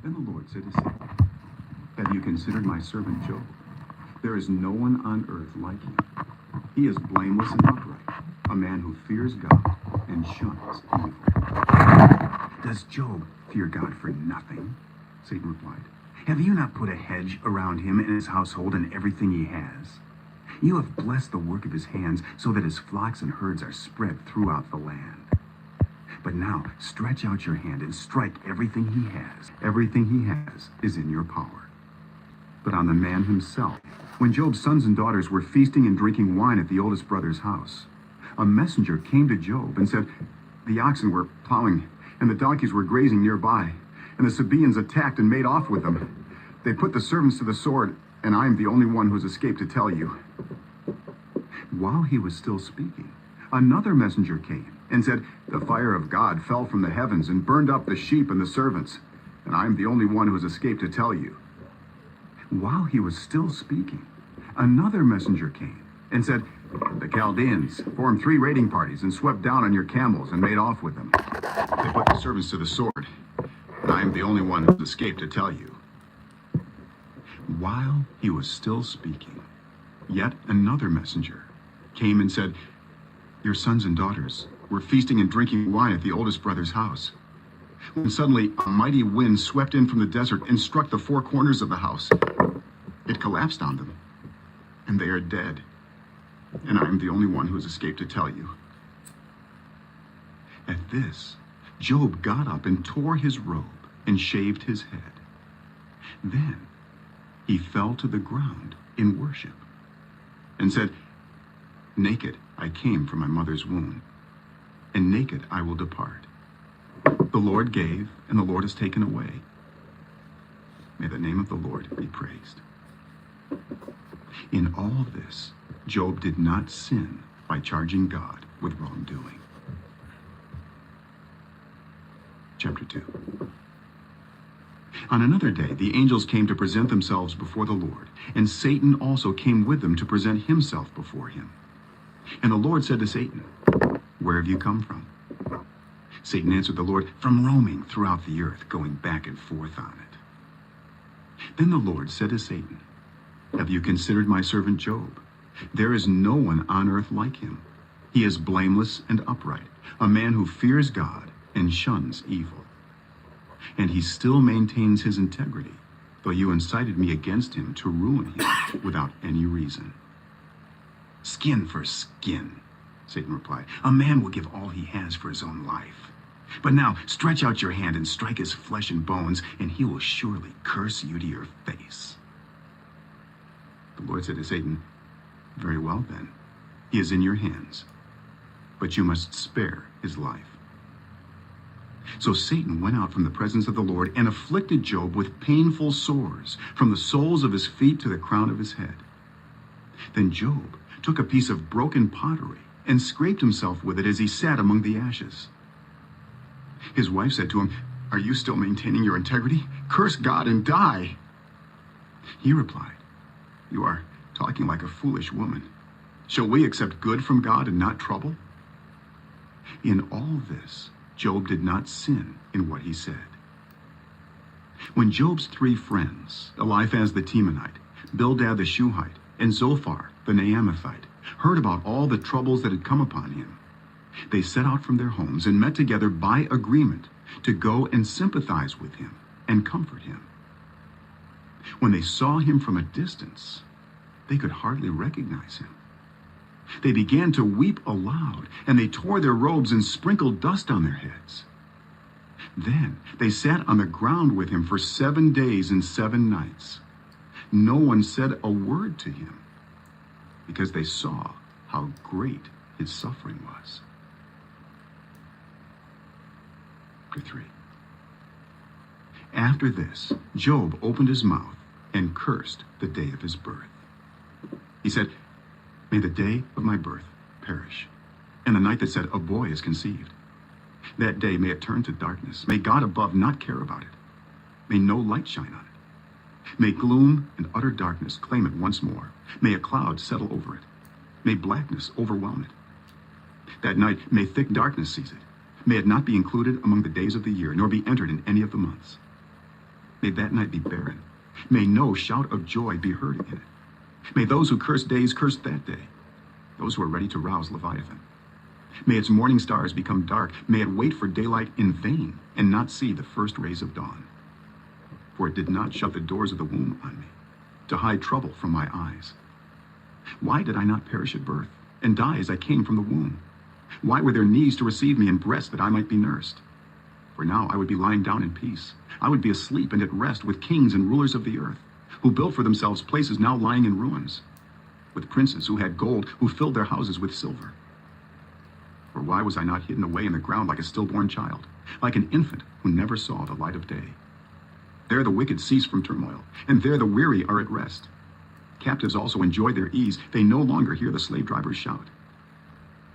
Then the Lord said to Satan, "Have you considered my servant Job? There is no one on earth like him. He is blameless and upright, a man who fears God and shuns evil." "Does Job fear God for nothing?" Satan replied. "Have you not put a hedge around him and his household and everything he has? You have blessed the work of his hands so that his flocks and herds are spread throughout the land. But now stretch out your hand and strike everything he has. Everything he has is in your power." But on the man himself, when Job's sons and daughters were feasting and drinking wine at the oldest brother's house, a messenger came to Job and said, "The oxen were plowing and the donkeys were grazing nearby, and the Sabaeans attacked and made off with them. They put the servants to the sword, and I am the only one who has escaped to tell you." While he was still speaking, another messenger came and said, "The fire of God fell from the heavens and burned up the sheep and the servants, and I am the only one who has escaped to tell you." While he was still speaking, another messenger came and said, "The Chaldeans formed 3 raiding parties and swept down on your camels and made off with them. They put the servants to the sword, and I am the only one who has escaped to tell you." While he was still speaking, yet another messenger came and said, "Your sons and daughters were feasting and drinking wine at the oldest brother's house, when suddenly a mighty wind swept in from the desert and struck the 4 corners of the house. It collapsed on them, and they are dead, and I am the only one who has escaped to tell you." At this, Job got up and tore his robe and shaved his head. Then he fell to the ground in worship and said, "Naked I came from my mother's womb, and naked I will depart. The Lord gave, and the Lord has taken away. May the name of the Lord be praised." In all this, Job did not sin by charging God with wrongdoing. Chapter 2. On another day, the angels came to present themselves before the Lord, and Satan also came with them to present himself before him. And the Lord said to Satan, "Where have you come from?" Satan answered the Lord, "From roaming throughout the earth, going back and forth on it." Then the Lord said to Satan, "Have you considered my servant Job? There is no one on earth like him. He is blameless and upright, a man who fears God and shuns evil. And he still maintains his integrity, though you incited me against him to ruin him without any reason." "Skin for skin," Satan replied. "A man will give all he has for his own life. But now stretch out your hand and strike his flesh and bones, and he will surely curse you to your face." The Lord said to Satan, "Very well then, he is in your hands, but you must spare his life." So Satan went out from the presence of the Lord and afflicted Job with painful sores, from the soles of his feet to the crown of his head. Then Job took a piece of broken pottery and scraped himself with it as he sat among the ashes. His wife said to him, "Are you still maintaining your integrity? Curse God and die." He replied, "You are talking like a foolish woman. Shall we accept good from God and not trouble?" In all this, Job did not sin in what he said. When Job's 3 friends, Eliphaz the Temanite, Bildad the Shuhite, and Zophar the Naamathite, heard about all the troubles that had come upon him, they set out from their homes and met together by agreement to go and sympathize with him and comfort him. When they saw him from a distance, they could hardly recognize him. They began to weep aloud, and they tore their robes and sprinkled dust on their heads. Then they sat on the ground with him for 7 days and 7 nights. No one said a word to him, because they saw how great his suffering was. Chapter 3. After this, Job opened his mouth and cursed the day of his birth. He said, "May the day of my birth perish, and the night that said a boy is conceived. That day may it turn to darkness. May God above not care about it. May no light shine on it. May gloom and utter darkness claim it once more. May a cloud settle over it. May blackness overwhelm it. That night may thick darkness seize it. May it not be included among the days of the year, nor be entered in any of the months. May that night be barren. May no shout of joy be heard in it. May those who curse days curse that day, those who are ready to rouse Leviathan. May its morning stars become dark. May it wait for daylight in vain and not see the first rays of dawn. For it did not shut the doors of the womb on me, to hide trouble from my eyes. Why did I not perish at birth, and die as I came from the womb? Why were there knees to receive me and breasts that I might be nursed? For now I would be lying down in peace. I would be asleep and at rest with kings and rulers of the earth, who built for themselves places now lying in ruins, with princes who had gold, who filled their houses with silver. For why was I not hidden away in the ground like a stillborn child, like an infant who never saw the light of day? There the wicked cease from turmoil, and there the weary are at rest. Captives also enjoy their ease. They no longer hear the slave drivers shout.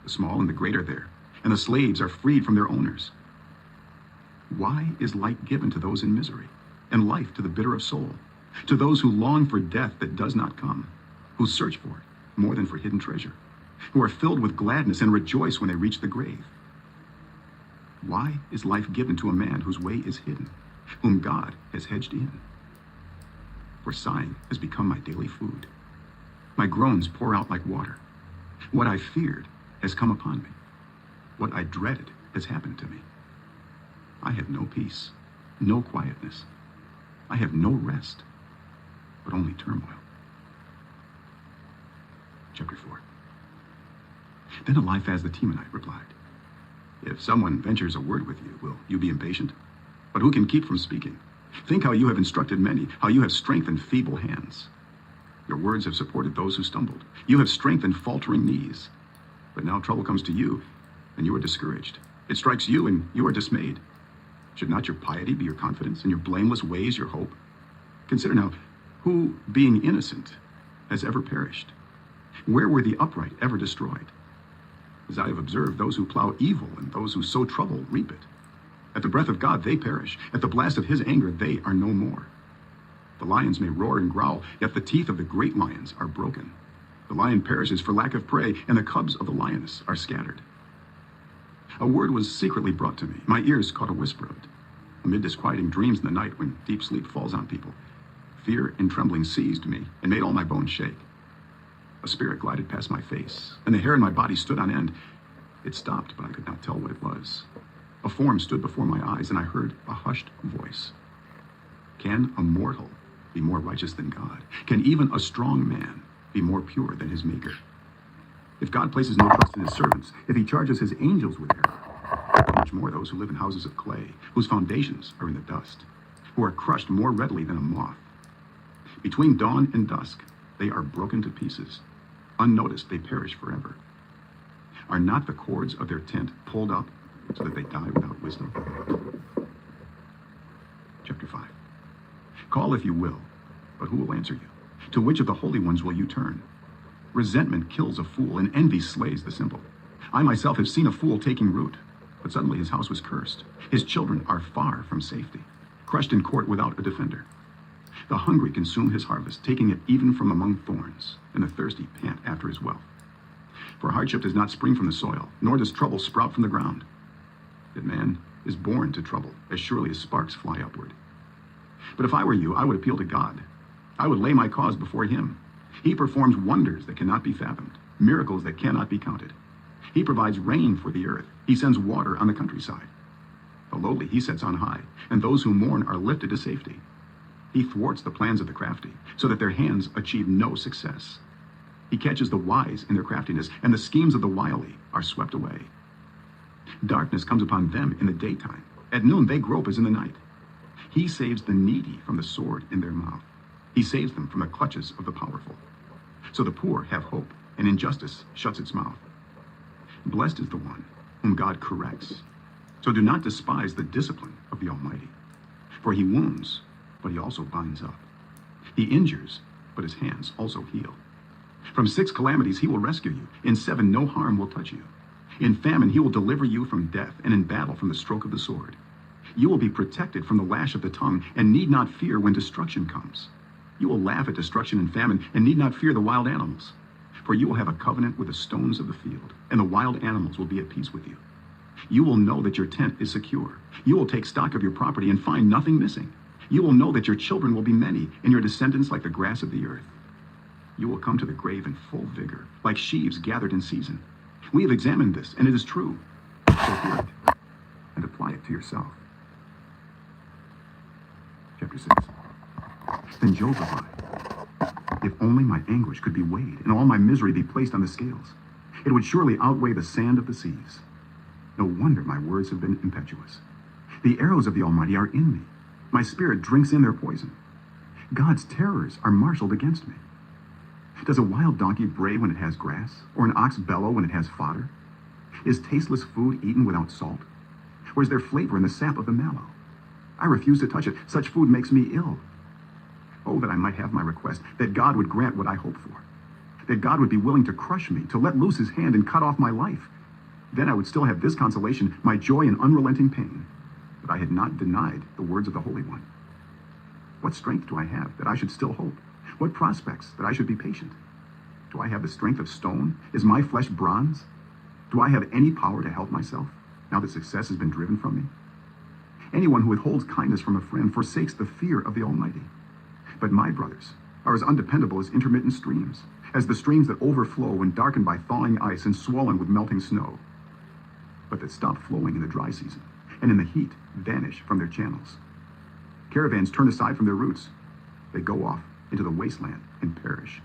The small and the great are there, and the slaves are freed from their owners. Why is light given to those in misery, and life to the bitter of soul, to those who long for death that does not come, who search for it more than for hidden treasure, who are filled with gladness and rejoice when they reach the grave? Why is life given to a man whose way is hidden, whom God has hedged in? For sighing has become my daily food. My groans pour out like water. What I feared has come upon me. What I dreaded has happened to me. I have no peace, no quietness. I have no rest, but only turmoil. Chapter 4. Then Eliphaz the Temanite replied, If someone ventures a word with you, will you be impatient? But who can keep from speaking? Think how you have instructed many, how you have strengthened feeble hands. Your words have supported those who stumbled. You have strengthened faltering knees. But now trouble comes to you, and you are discouraged. It strikes you, and you are dismayed. Should not your piety be your confidence, and your blameless ways your hope? Consider now, who, being innocent, has ever perished? Where were the upright ever destroyed? As I have observed, those who plow evil and those who sow trouble reap it. At the breath of God they perish. At the blast of his anger they are no more. The lions may roar and growl, yet the teeth of the great lions are broken. The lion perishes for lack of prey, and the cubs of the lioness are scattered. A word was secretly brought to me. My ears caught a whisper of it. Amid disquieting dreams in the night when deep sleep falls on people, fear and trembling seized me and made all my bones shake. A spirit glided past my face, and the hair in my body stood on end. It stopped, but I could not tell what it was. A form stood before my eyes, and I heard a hushed voice. Can a mortal be more righteous than God? Can even a strong man be more pure than his maker? If God places no trust in his servants, if he charges his angels with error, how much more those who live in houses of clay, whose foundations are in the dust, who are crushed more readily than a moth. Between dawn and dusk, they are broken to pieces. Unnoticed, they perish forever. Are not the cords of their tent pulled up so that they die without wisdom? Chapter 5. Call if you will, but who will answer you? To which of the holy ones will you turn? Resentment kills a fool, and envy slays the simple. I myself have seen a fool taking root, but suddenly his house was cursed. His children are far from safety, crushed in court without a defender. The hungry consume his harvest, taking it even from among thorns, and the thirsty pant after his wealth. For hardship does not spring from the soil, nor does trouble sprout from the ground. That man is born to trouble, as surely as sparks fly upward. But if I were you, I would appeal to God. I would lay my cause before him. He performs wonders that cannot be fathomed, miracles that cannot be counted. He provides rain for the earth. He sends water on the countryside. The lowly he sets on high, and those who mourn are lifted to safety. He thwarts the plans of the crafty, so that their hands achieve no success. He catches the wise in their craftiness, and the schemes of the wily are swept away. Darkness comes upon them in the daytime. At noon they grope as in the night. He saves the needy from the sword in their mouth. He saves them from the clutches of the powerful. So the poor have hope, and injustice shuts its mouth. Blessed is the one whom God corrects. So do not despise the discipline of the Almighty. For he wounds, but he also binds up. He injures, but his hands also heal. From 6 calamities he will rescue you. In 7 no harm will touch you. In famine he will deliver you from death, and in battle from the stroke of the sword. You will be protected from the lash of the tongue, and need not fear when destruction comes. You will laugh at destruction and famine, and need not fear the wild animals. For you will have a covenant with the stones of the field, and the wild animals will be at peace with you. You will know that your tent is secure. You will take stock of your property and find nothing missing. You will know that your children will be many, and your descendants like the grass of the earth. You will come to the grave in full vigor, like sheaves gathered in season. We have examined this, and it is true. So hear it, and apply it to yourself. Chapter 6. Then Job replied, if only my anguish could be weighed, and all my misery be placed on the scales, it would surely outweigh the sand of the seas. No wonder my words have been impetuous. The arrows of the Almighty are in me. My spirit drinks in their poison. God's terrors are marshaled against me. Does a wild donkey bray when it has grass, or an ox bellow when it has fodder? Is tasteless food eaten without salt? Or is there flavor in the sap of the mallow? I refuse to touch it. Such food makes me ill. Oh, that I might have my request, that God would grant what I hope for, that God would be willing to crush me, to let loose his hand and cut off my life. Then I would still have this consolation, my joy in unrelenting pain, that I had not denied the words of the Holy One. What strength do I have that I should still hope? What prospects that I should be patient? Do I have the strength of stone? Is my flesh bronze? Do I have any power to help myself, now that success has been driven from me? Anyone who withholds kindness from a friend forsakes the fear of the Almighty. But my brothers are as undependable as intermittent streams, as the streams that overflow when darkened by thawing ice and swollen with melting snow, but that stop flowing in the dry season, and in the heat vanish from their channels. Caravans turn aside from their routes. They go off into the wasteland and perish.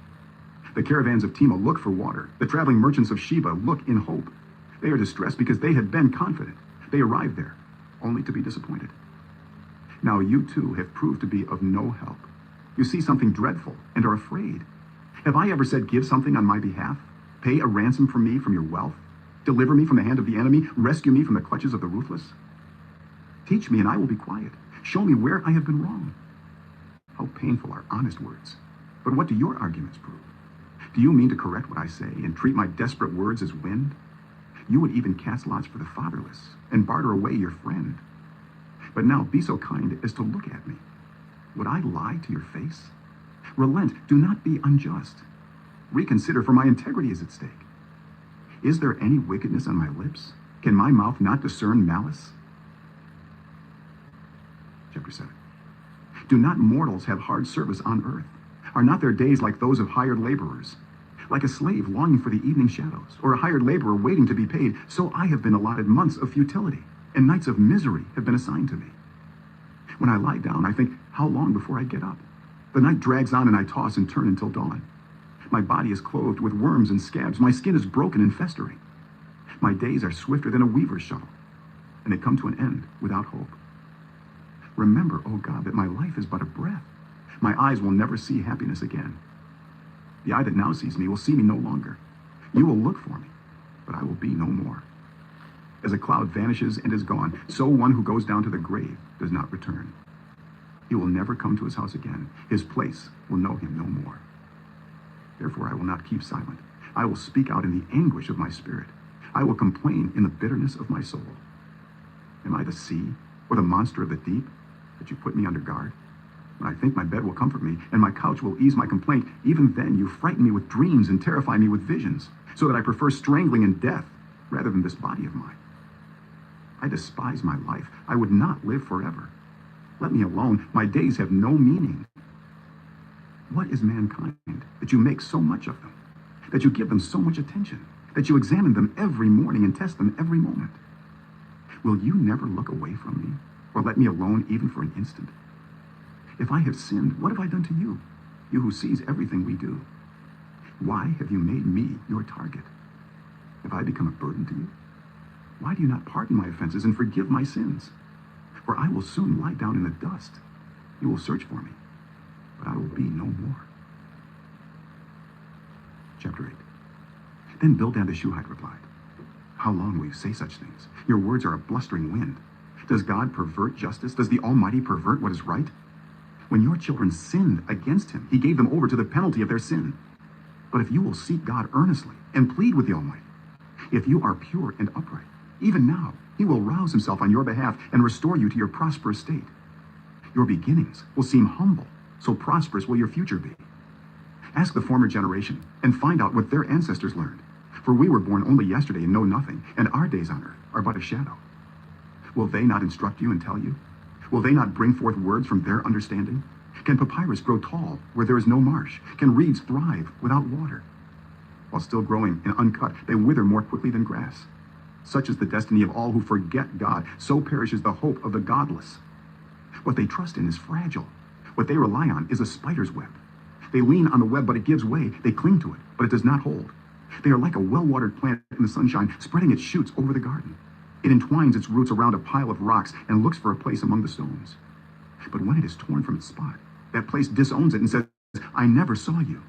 The caravans of Tema look for water. The traveling merchants of Sheba look in hope. They are distressed because they had been confident. They arrive there, only to be disappointed. Now you too have proved to be of no help. You see something dreadful and are afraid. Have I ever said, give something on my behalf? Pay a ransom for me from your wealth? Deliver me from the hand of the enemy? Rescue me from the clutches of the ruthless? Teach me and I will be quiet. Show me where I have been wrong. How painful are honest words. But what do your arguments prove? Do you mean to correct what I say and treat my desperate words as wind? You would even cast lots for the fatherless and barter away your friend. But now be so kind as to look at me. Would I lie to your face? Relent, do not be unjust. Reconsider, for my integrity is at stake. Is there any wickedness on my lips? Can my mouth not discern malice? Chapter 7. Do not mortals have hard service on earth? Are not their days like those of hired laborers? Like a slave longing for the evening shadows, or a hired laborer waiting to be paid, so I have been allotted months of futility, and nights of misery have been assigned to me. When I lie down, I think, how long before I get up? The night drags on and I toss and turn until dawn. My body is clothed with worms and scabs. My skin is broken and festering. My days are swifter than a weaver's shuttle, and they come to an end without hope. Remember, O God, that my life is but a breath. My eyes will never see happiness again. The eye that now sees me will see me no longer. You will look for me, but I will be no more. As a cloud vanishes and is gone, so one who goes down to the grave does not return. He will never come to his house again. His place will know him no more. Therefore I will not keep silent. I will speak out in the anguish of my spirit. I will complain in the bitterness of my soul. Am I the sea or the monster of the deep that you put me under guard? When I think my bed will comfort me and my couch will ease my complaint, even then you frighten me with dreams and terrify me with visions, so that I prefer strangling and death rather than this body of mine. I despise my life. I would not live forever. Let me alone. My days have no meaning. What is mankind that you make so much of them, that you give them so much attention, that you examine them every morning and test them every moment? Will you never look away from me, or let me alone even for an instant? If I have sinned, what have I done to you, you who sees everything we do? Why have you made me your target? Have I become a burden to you? Why do you not pardon my offenses and forgive my sins? For I will soon lie down in the dust. You will search for me, but I will be no more. Chapter 8. Then Bildad the Shuhite replied, how long will you say such things? Your words are a blustering wind. Does God pervert justice? Does the Almighty pervert what is right? When your children sinned against him, he gave them over to the penalty of their sin. But if you will seek God earnestly and plead with the Almighty, if you are pure and upright, even now, he will rouse himself on your behalf and restore you to your prosperous state. Your beginnings will seem humble, so prosperous will your future be. Ask the former generation and find out what their ancestors learned. For we were born only yesterday and know nothing, and our days on earth are but a shadow. Will they not instruct you and tell you? Will they not bring forth words from their understanding? Can papyrus grow tall where there is no marsh? Can reeds thrive without water? While still growing and uncut, they wither more quickly than grass. Such is the destiny of all who forget God. So perishes the hope of the godless. What they trust in is fragile. What they rely on is a spider's web. They lean on the web, but it gives way. They cling to it, but it does not hold. They are like a well-watered plant in the sunshine, spreading its shoots over the garden. It entwines its roots around a pile of rocks and looks for a place among the stones. But when it is torn from its spot, that place disowns it and says, I never saw you.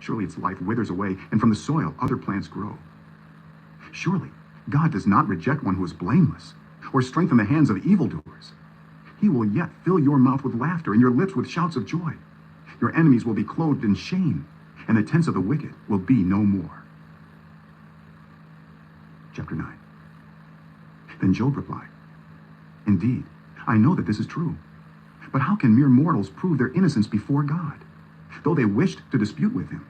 Surely its life withers away, and from the soil other plants grow. Surely God does not reject one who is blameless, or strengthen the hands of evildoers. He will yet fill your mouth with laughter and your lips with shouts of joy. Your enemies will be clothed in shame, and the tents of the wicked will be no more. Chapter 9. Then Job replied, Indeed, I know that this is true. But how can mere mortals prove their innocence before God? Though they wished to dispute with him,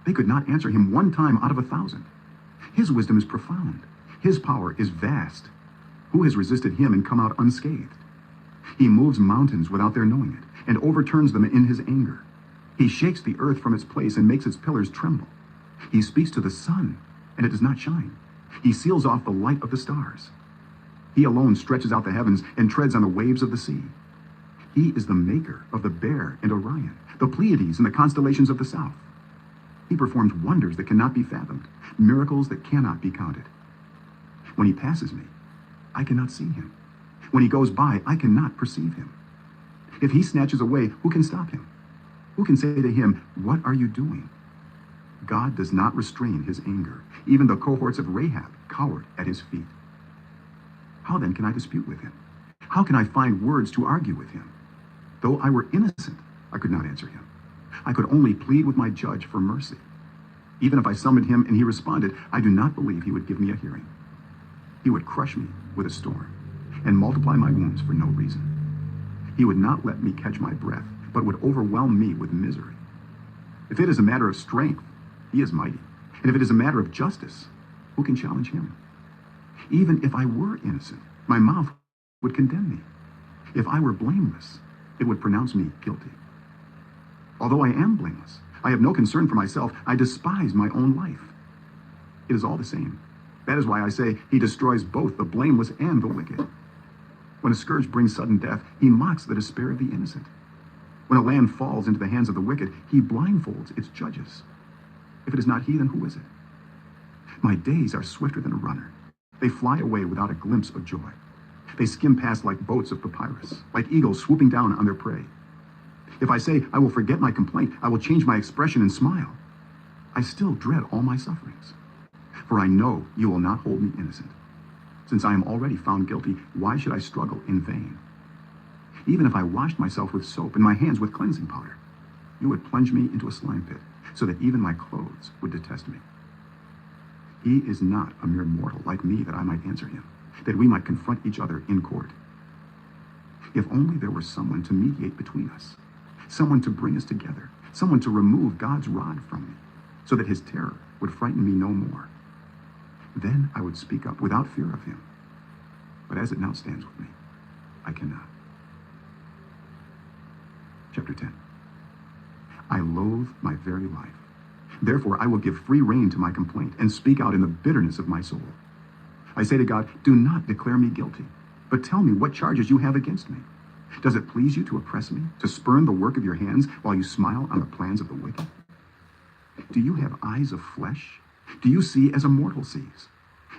they could not answer him 1 time out of 1,000. His wisdom is profound. His power is vast. Who has resisted him and come out unscathed? He moves mountains without their knowing it, and overturns them in his anger. He shakes the earth from its place and makes its pillars tremble. He speaks to the sun, and it does not shine. He seals off the light of the stars. He alone stretches out the heavens and treads on the waves of the sea. He is the maker of the Bear and Orion, the Pleiades and the constellations of the south. He performs wonders that cannot be fathomed, miracles that cannot be counted. When he passes me, I cannot see him. When he goes by, I cannot perceive him. If he snatches away, who can stop him? Who can say to him, What are you doing? God does not restrain his anger. Even the cohorts of Rahab cowered at his feet. How then can I dispute with him? How can I find words to argue with him? Though I were innocent, I could not answer him. I could only plead with my judge for mercy. Even if I summoned him and he responded, I do not believe he would give me a hearing. He would crush me with a storm and multiply my wounds for no reason. He would not let me catch my breath, but would overwhelm me with misery. If it is a matter of strength, he is mighty. And if it is a matter of justice, who can challenge him? Even if I were innocent, my mouth would condemn me. If I were blameless, it would pronounce me guilty. Although I am blameless, I have no concern for myself. I despise my own life. It is all the same. That is why I say he destroys both the blameless and the wicked. When a scourge brings sudden death, he mocks the despair of the innocent. When a land falls into the hands of the wicked, he blindfolds its judges. If it is not he, then who is it? My days are swifter than a runner. They fly away without a glimpse of joy. They skim past like boats of papyrus, like eagles swooping down on their prey. If I say, I will forget my complaint, I will change my expression and smile, I still dread all my sufferings. For I know you will not hold me innocent. Since I am already found guilty, why should I struggle in vain? Even if I washed myself with soap and my hands with cleansing powder, you would plunge me into a slime pit, so that even my clothes would detest me. He is not a mere mortal like me that I might answer him, that we might confront each other in court. If only there were someone to mediate between us, someone to bring us together, someone to remove God's rod from me, so that his terror would frighten me no more. Then I would speak up without fear of him. But as it now stands with me, I cannot. Chapter 10. I loathe my very life. Therefore I will give free rein to my complaint and speak out in the bitterness of my soul. I say to God, do not declare me guilty, but tell me what charges you have against me. Does it please you to oppress me, to spurn the work of your hands while you smile on the plans of the wicked? Do you have eyes of flesh? Do you see as a mortal sees?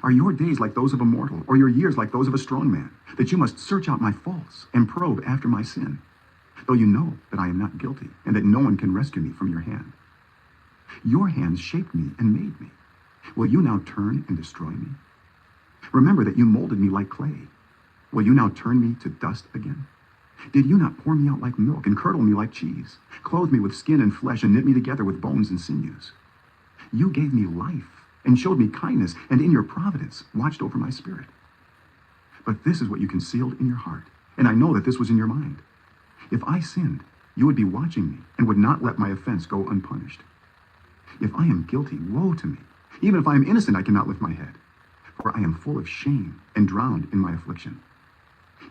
Are your days like those of a mortal, or your years like those of a strong man, that you must search out my faults and probe after my sin, though you know that I am not guilty and that no one can rescue me from your hand? Your hands shaped me and made me. Will you now turn and destroy me? Remember that you molded me like clay. Will you now turn me to dust again? Did you not pour me out like milk and curdle me like cheese, clothe me with skin and flesh and knit me together with bones and sinews? You gave me life and showed me kindness, and in your providence watched over my spirit. But this is what you concealed in your heart, and I know that this was in your mind. If I sinned, you would be watching me and would not let my offense go unpunished. If I am guilty, woe to me. Even if I am innocent, I cannot lift my head, for I am full of shame and drowned in my affliction.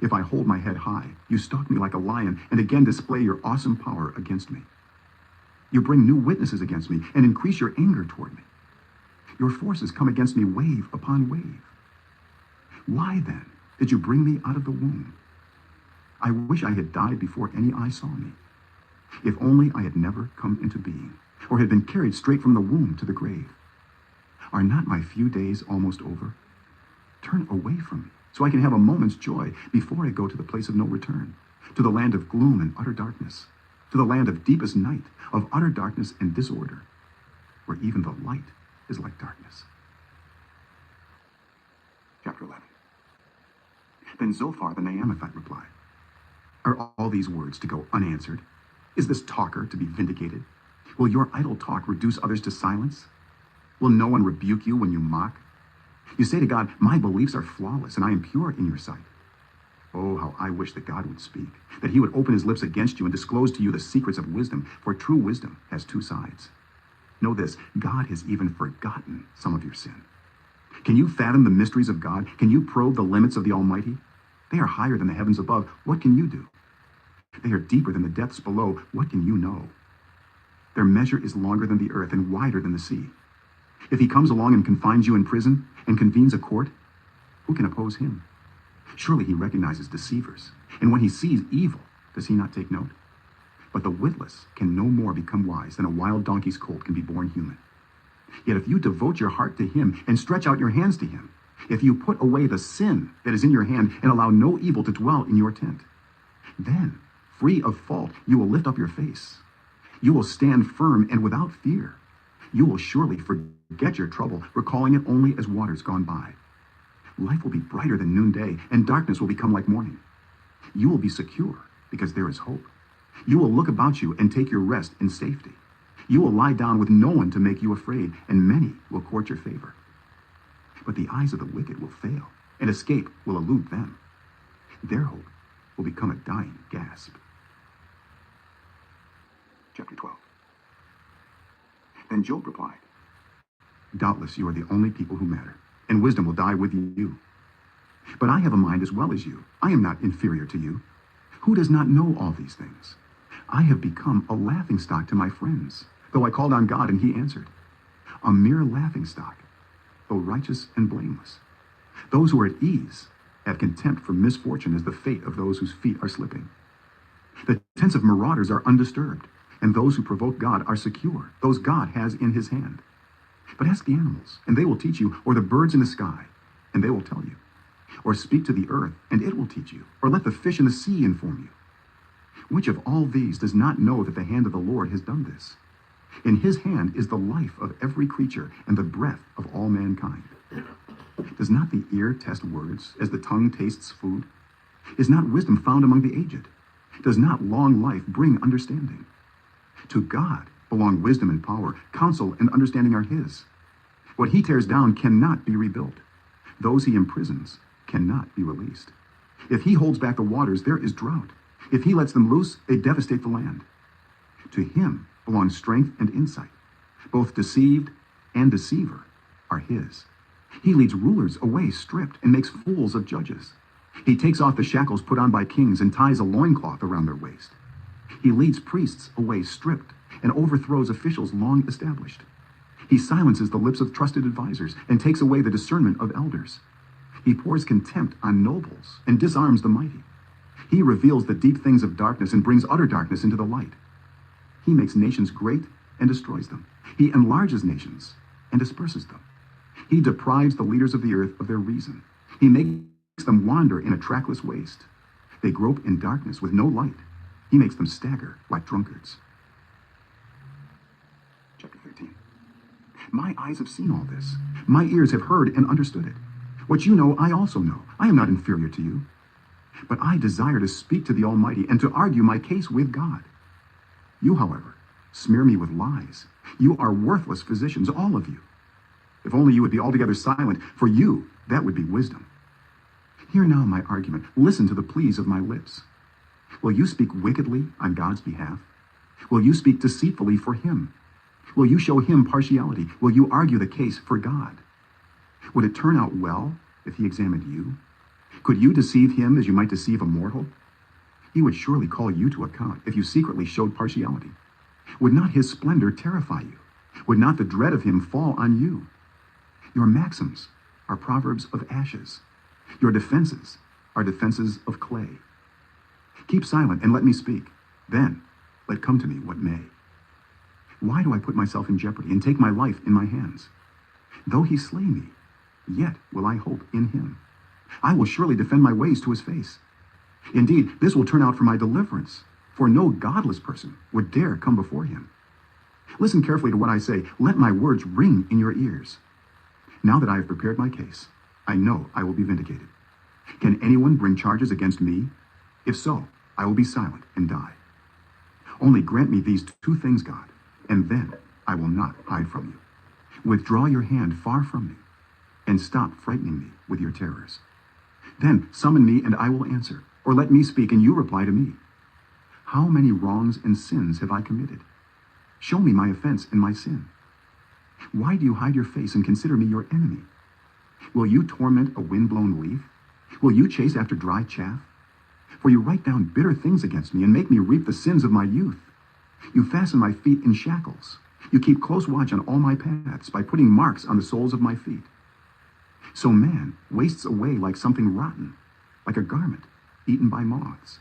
If I hold my head high, you stalk me like a lion and again display your awesome power against me. You bring new witnesses against me and increase your anger toward me. Your forces come against me wave upon wave. Why then did you bring me out of the womb? I wish I had died before any eye saw me. If only I had never come into being, or had been carried straight from the womb to the grave. Are not my few days almost over? Turn away from me, so I can have a moment's joy before I go to the place of no return, to the land of gloom and utter darkness, to the land of deepest night, of utter darkness and disorder, where even the light is like darkness. Chapter 11. Then Zophar the Naamathite replied, Are all these words to go unanswered? Is this talker to be vindicated? Will your idle talk reduce others to silence? Will no one rebuke you when you mock? You say to God, My beliefs are flawless, and I am pure in your sight. Oh, how I wish that God would speak, that he would open his lips against you and disclose to you the secrets of wisdom, for true wisdom has two sides. Know this, God has even forgotten some of your sin. Can you fathom the mysteries of God? Can you probe the limits of the Almighty? They are higher than the heavens above. What can you do? They are deeper than the depths below. What can you know? Their measure is longer than the earth and wider than the sea. If he comes along and confines you in prison and convenes a court, who can oppose him? Surely he recognizes deceivers. And when he sees evil, does he not take note? But the witless can no more become wise than a wild donkey's colt can be born human. Yet if you devote your heart to him and stretch out your hands to him, if you put away the sin that is in your hand and allow no evil to dwell in your tent, then, free of fault, you will lift up your face. You will stand firm and without fear. You will surely forget your trouble, recalling it only as waters gone by. Life will be brighter than noonday, and darkness will become like morning. You will be secure because there is hope. You will look about you and take your rest in safety. You will lie down with no one to make you afraid, and many will court your favor. But the eyes of the wicked will fail, and escape will elude them. Their hope will become a dying gasp. Chapter 12. Then Job replied, Doubtless you are the only people who matter, and wisdom will die with you. But I have a mind as well as you. I am not inferior to you. Who does not know all these things? I have become a laughingstock to my friends, though I called on God and he answered. A mere laughingstock, though righteous and blameless. Those who are at ease have contempt for misfortune as the fate of those whose feet are slipping. The tents of marauders are undisturbed, and those who provoke God are secure, those God has in his hand. But ask the animals, and they will teach you, or the birds in the sky, and they will tell you. Or speak to the earth, and it will teach you, or let the fish in the sea inform you. Which of all these does not know that the hand of the Lord has done this? In his hand is the life of every creature, and the breath of all mankind. Does not the ear test words, as the tongue tastes food? Is not wisdom found among the aged? Does not long life bring understanding? To God belong wisdom and power, counsel and understanding are his. What he tears down cannot be rebuilt. Those he imprisons cannot be released. If he holds back the waters, there is drought. If he lets them loose, they devastate the land. To him belongs strength and insight. Both deceived and deceiver are his. He leads rulers away stripped and makes fools of judges. He takes off the shackles put on by kings and ties a loincloth around their waist. He leads priests away stripped and overthrows officials long established. He silences the lips of trusted advisors and takes away the discernment of elders. He pours contempt on nobles and disarms the mighty. He reveals the deep things of darkness and brings utter darkness into the light. He makes nations great and destroys them. He enlarges nations and disperses them. He deprives the leaders of the earth of their reason. He makes them wander in a trackless waste. They grope in darkness with no light. He makes them stagger like drunkards. Chapter 13. My eyes have seen all this. My ears have heard and understood it. What you know, I also know. I am not inferior to you. But I desire to speak to the Almighty and to argue my case with God. You, however, smear me with lies. You are worthless physicians, all of you. If only you would be altogether silent, for you, that would be wisdom. Hear now my argument. Listen to the pleas of my lips. Will you speak wickedly on God's behalf? Will you speak deceitfully for him? Will you show him partiality? Will you argue the case for God? Would it turn out well if he examined you? Could you deceive him as you might deceive a mortal? He would surely call you to account if you secretly showed partiality. Would not his splendor terrify you? Would not the dread of him fall on you? Your maxims are proverbs of ashes. Your defenses are defenses of clay. Keep silent and let me speak. Then let come to me what may. Why do I put myself in jeopardy and take my life in my hands? Though he slay me, yet will I hope in him. I will surely defend my ways to his face. Indeed, this will turn out for my deliverance, for no godless person would dare come before him. Listen carefully to what I say. Let my words ring in your ears. Now that I have prepared my case, I know I will be vindicated. Can anyone bring charges against me? If so, I will be silent and die. Only grant me these two things, God, and then I will not hide from you. Withdraw your hand far from me, and stop frightening me with your terrors. Then summon me, and I will answer, or let me speak, and you reply to me. How many wrongs and sins have I committed? Show me my offense and my sin. Why do you hide your face and consider me your enemy? Will you torment a wind-blown leaf? Will you chase after dry chaff? For you write down bitter things against me and make me reap the sins of my youth. You fasten my feet in shackles. You keep close watch on all my paths by putting marks on the soles of my feet. So man wastes away like something rotten, like a garment eaten by moths.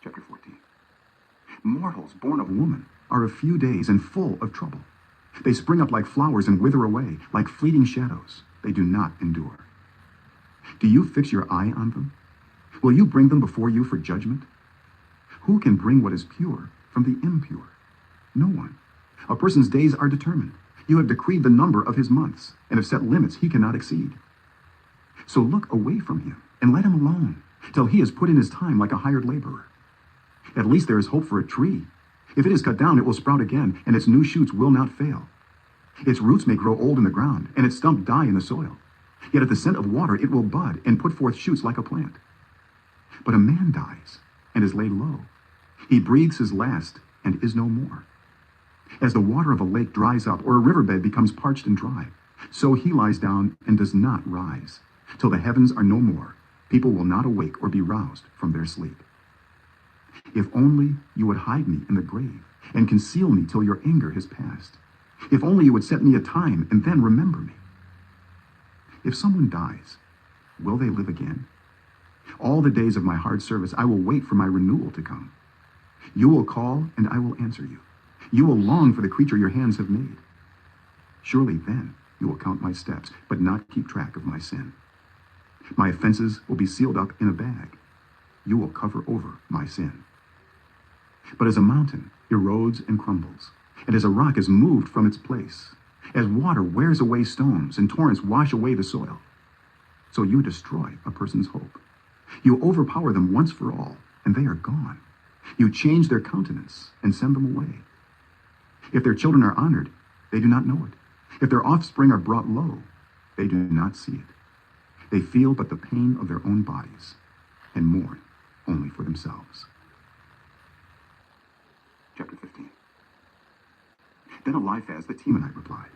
Chapter 14. Mortals born of woman are a few days and full of trouble. They spring up like flowers and wither away, like fleeting shadows. They do not endure. Do you fix your eye on them? Will you bring them before you for judgment? Who can bring what is pure from the impure? No one. A person's days are determined. You have decreed the number of his months, and have set limits he cannot exceed. So look away from him, and let him alone, till he has put in his time like a hired laborer. At least there is hope for a tree. If it is cut down, it will sprout again, and its new shoots will not fail. Its roots may grow old in the ground, and its stump die in the soil. Yet at the scent of water it will bud, and put forth shoots like a plant. But a man dies, and is laid low. He breathes his last, and is no more. As the water of a lake dries up, or a riverbed becomes parched and dry, so he lies down and does not rise. Till the heavens are no more, people will not awake or be roused from their sleep. If only you would hide me in the grave, and conceal me till your anger has passed. If only you would set me a time, and then remember me. If someone dies, will they live again? All the days of my hard service I will wait for my renewal to come. You will call, and I will answer you. You will long for the creature your hands have made. Surely then you will count my steps, but not keep track of my sin. My offenses will be sealed up in a bag. You will cover over my sin. But as a mountain erodes and crumbles, and as a rock is moved from its place, as water wears away stones and torrents wash away the soil, so you destroy a person's hope. You overpower them once for all, and they are gone. You change their countenance and send them away. If their children are honored, they do not know it. If their offspring are brought low, they do not see it. They feel but the pain of their own bodies, and mourn only for themselves. Chapter 15. Then Eliphaz the Temanite replied,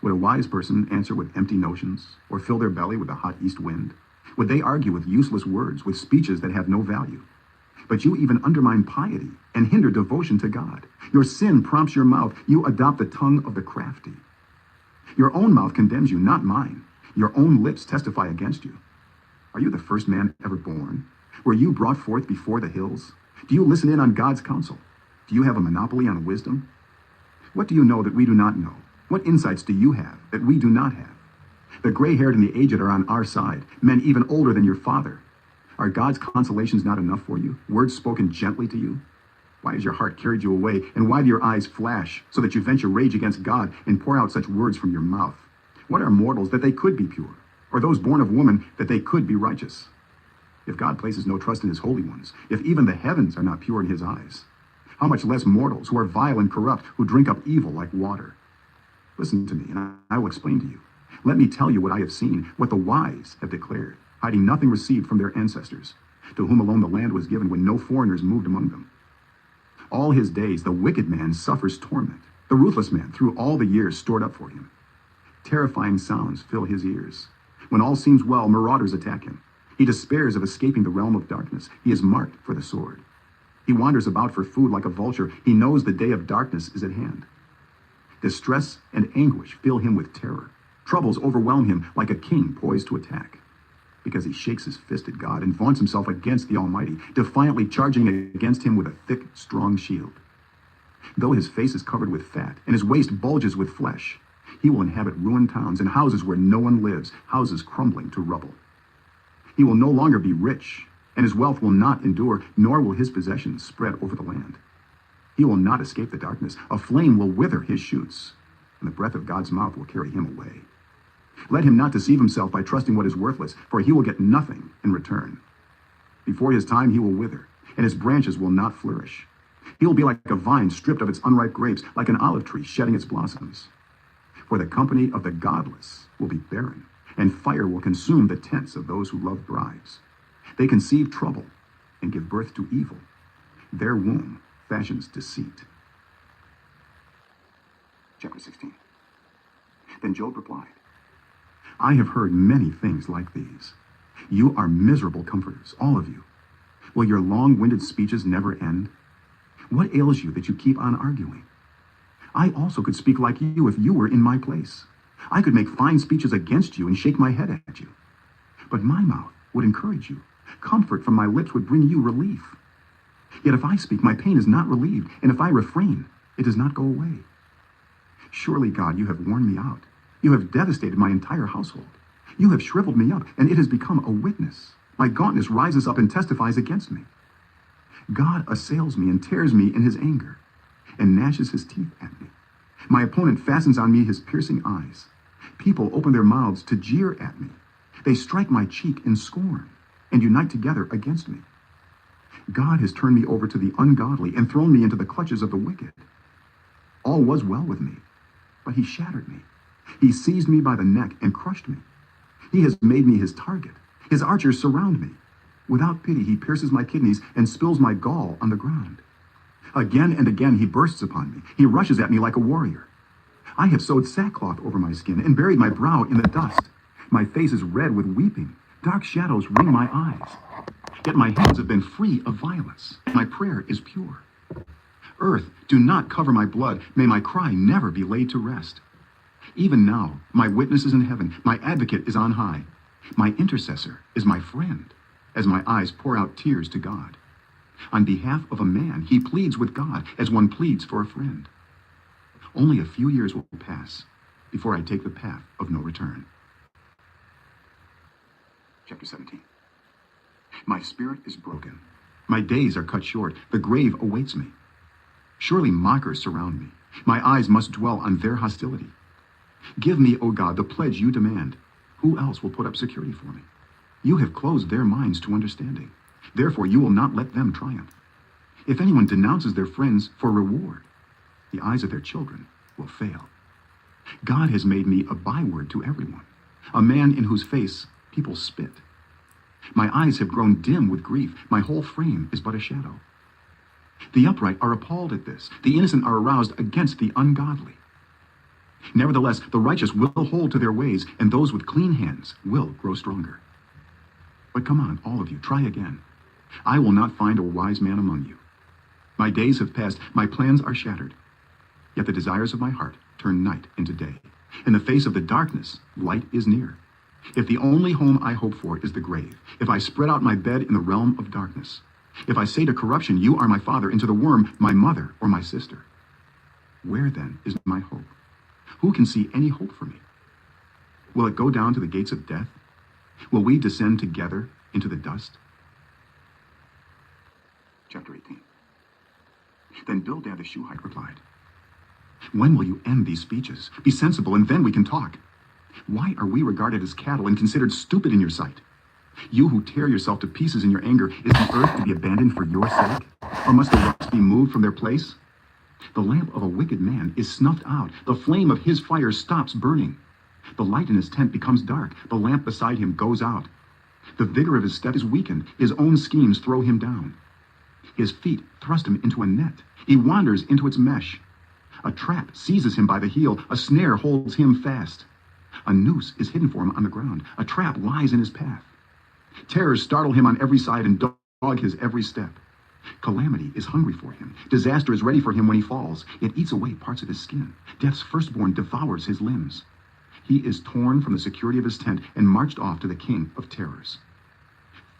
Would a wise person answer with empty notions, or fill their belly with a hot east wind? Would they argue with useless words, with speeches that have no value? But you even undermine piety and hinder devotion to God. Your sin prompts your mouth. You adopt the tongue of the crafty. Your own mouth condemns you, not mine. Your own lips testify against you. Are you the first man ever born? Were you brought forth before the hills? Do you listen in on God's counsel? Do you have a monopoly on wisdom? What do you know that we do not know? What insights do you have that we do not have? The gray-haired and the aged are on our side, men even older than your father. Are God's consolations not enough for you? Words spoken gently to you? Why has your heart carried you away, and why do your eyes flash, so that you venture rage against God and pour out such words from your mouth? What are mortals that they could be pure, or those born of woman that they could be righteous? If God places no trust in his holy ones, if even the heavens are not pure in his eyes, how much less mortals who are vile and corrupt, who drink up evil like water? Listen to me, and I will explain to you. Let me tell you what I have seen, what the wise have declared, hiding nothing received from their ancestors, to whom alone the land was given when no foreigners moved among them. All his days the wicked man suffers torment, the ruthless man through all the years stored up for him. Terrifying sounds fill his ears. When all seems well, marauders attack him. He despairs of escaping the realm of darkness. He is marked for the sword. He wanders about for food like a vulture. He knows the day of darkness is at hand. Distress and anguish fill him with terror. Troubles overwhelm him like a king poised to attack. Because he shakes his fist at God and vaunts himself against the Almighty, defiantly charging against him with a thick, strong shield. Though his face is covered with fat and his waist bulges with flesh, he will inhabit ruined towns and houses where no one lives, houses crumbling to rubble. He will no longer be rich, and his wealth will not endure, nor will his possessions spread over the land. He will not escape the darkness. A flame will wither his shoots, and the breath of God's mouth will carry him away. Let him not deceive himself by trusting what is worthless, for he will get nothing in return. Before his time he will wither, and his branches will not flourish. He will be like a vine stripped of its unripe grapes, like an olive tree shedding its blossoms. For the company of the godless will be barren, and fire will consume the tents of those who love bribes. They conceive trouble and give birth to evil. Their womb fashions deceit. Chapter 16. Then Job replied, I have heard many things like these. You are miserable comforters, all of you. Will your long-winded speeches never end? What ails you that you keep on arguing? I also could speak like you if you were in my place. I could make fine speeches against you and shake my head at you. But my mouth would encourage you. Comfort from my lips would bring you relief. Yet if I speak, my pain is not relieved, and if I refrain, it does not go away. Surely, God, you have worn me out. You have devastated my entire household. You have shriveled me up, and it has become a witness. My gauntness rises up and testifies against me. God assails me and tears me in his anger, and gnashes his teeth at me. My opponent fastens on me his piercing eyes. People open their mouths to jeer at me. They strike my cheek in scorn and unite together against me. God has turned me over to the ungodly and thrown me into the clutches of the wicked. All was well with me, but he shattered me. He seized me by the neck and crushed me. He has made me his target. His archers surround me. Without pity, he pierces my kidneys and spills my gall on the ground. Again and again he bursts upon me. He rushes at me like a warrior. I have sewed sackcloth over my skin and buried my brow in the dust. My face is red with weeping. Dark shadows ring my eyes. Yet my hands have been free of violence. My prayer is pure. Earth, do not cover my blood. May my cry never be laid to rest. Even now, my witness is in heaven. My advocate is on high. My intercessor is my friend, as my eyes pour out tears to God. On behalf of a man, he pleads with God as one pleads for a friend. Only a few years will pass before I take the path of no return. Chapter 17. My spirit is broken. My days are cut short. The grave awaits me. Surely mockers surround me. My eyes must dwell on their hostility. Give me, O God, the pledge you demand. Who else will put up security for me? You have closed their minds to understanding. Therefore, you will not let them triumph. If anyone denounces their friends for reward, the eyes of their children will fail. God has made me a byword to everyone, a man in whose face people spit. My eyes have grown dim with grief. My whole frame is but a shadow. The upright are appalled at this. The innocent are aroused against the ungodly. Nevertheless, the righteous will hold to their ways, and those with clean hands will grow stronger. But come on, all of you, try again. I will not find a wise man among you. My days have passed, my plans are shattered. Yet the desires of my heart turn night into day. In the face of the darkness, light is near. If the only home I hope for is the grave, if I spread out my bed in the realm of darkness, if I say to corruption, you are my father, and to the worm, my mother or my sister, where then is my hope? Who can see any hope for me? Will it go down to the gates of death? Will we descend together into the dust? Chapter 18. Then Bildad the Shuhite replied, when will you end these speeches? Be sensible, and then we can talk. Why are we regarded as cattle and considered stupid in your sight? You who tear yourself to pieces in your anger, is the earth to be abandoned for your sake? Or must the rocks be moved from their place? The lamp of a wicked man is snuffed out. The flame of his fire stops burning. The light in his tent becomes dark. The lamp beside him goes out. The vigor of his step is weakened. His own schemes throw him down. His feet thrust him into a net. He wanders into its mesh. A trap seizes him by the heel. A snare holds him fast. A noose is hidden for him on the ground. A trap lies in his path. Terrors startle him on every side and dog his every step. Calamity is hungry for him. Disaster is ready for him when he falls. It eats away parts of his skin. Death's firstborn devours his limbs. He is torn from the security of his tent and marched off to the king of terrors.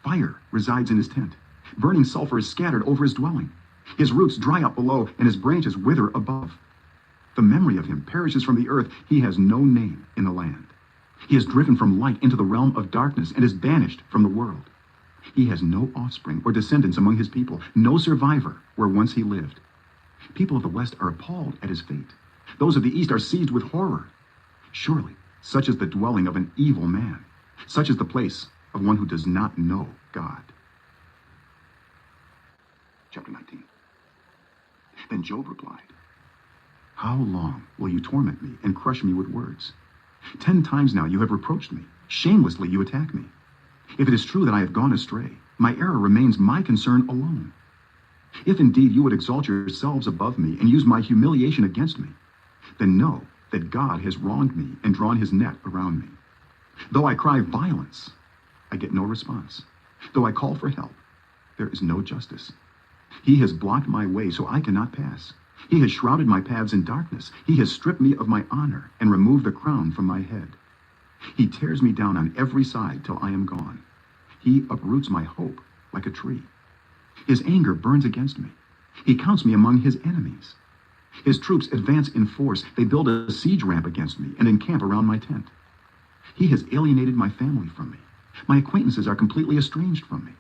Fire resides in his tent. Burning sulfur is scattered over his dwelling. His roots dry up below, and his branches wither above. The memory of him perishes from the earth. He has no name in the land. He is driven from light into the realm of darkness and is banished from the world. He has no offspring or descendants among his people, no survivor where once he lived. People of the West are appalled at his fate. Those of the East are seized with horror. Surely, such is the dwelling of an evil man. Such is the place of one who does not know God. Chapter 19. Then Job replied, "How long will you torment me and crush me with words? 10 times now you have reproached me. Shamelessly you attack me. If it is true that I have gone astray, my error remains my concern alone. If indeed you would exalt yourselves above me and use my humiliation against me, then know that God has wronged me and drawn his net around me. Though I cry violence, I get no response. Though I call for help, there is no justice. He has blocked my way so I cannot pass. He has shrouded my paths in darkness. He has stripped me of my honor and removed the crown from my head. He tears me down on every side till I am gone. He uproots my hope like a tree. His anger burns against me. He counts me among his enemies. His troops advance in force. They build a siege ramp against me and encamp around my tent. He has alienated my family from me. My acquaintances are completely estranged from me.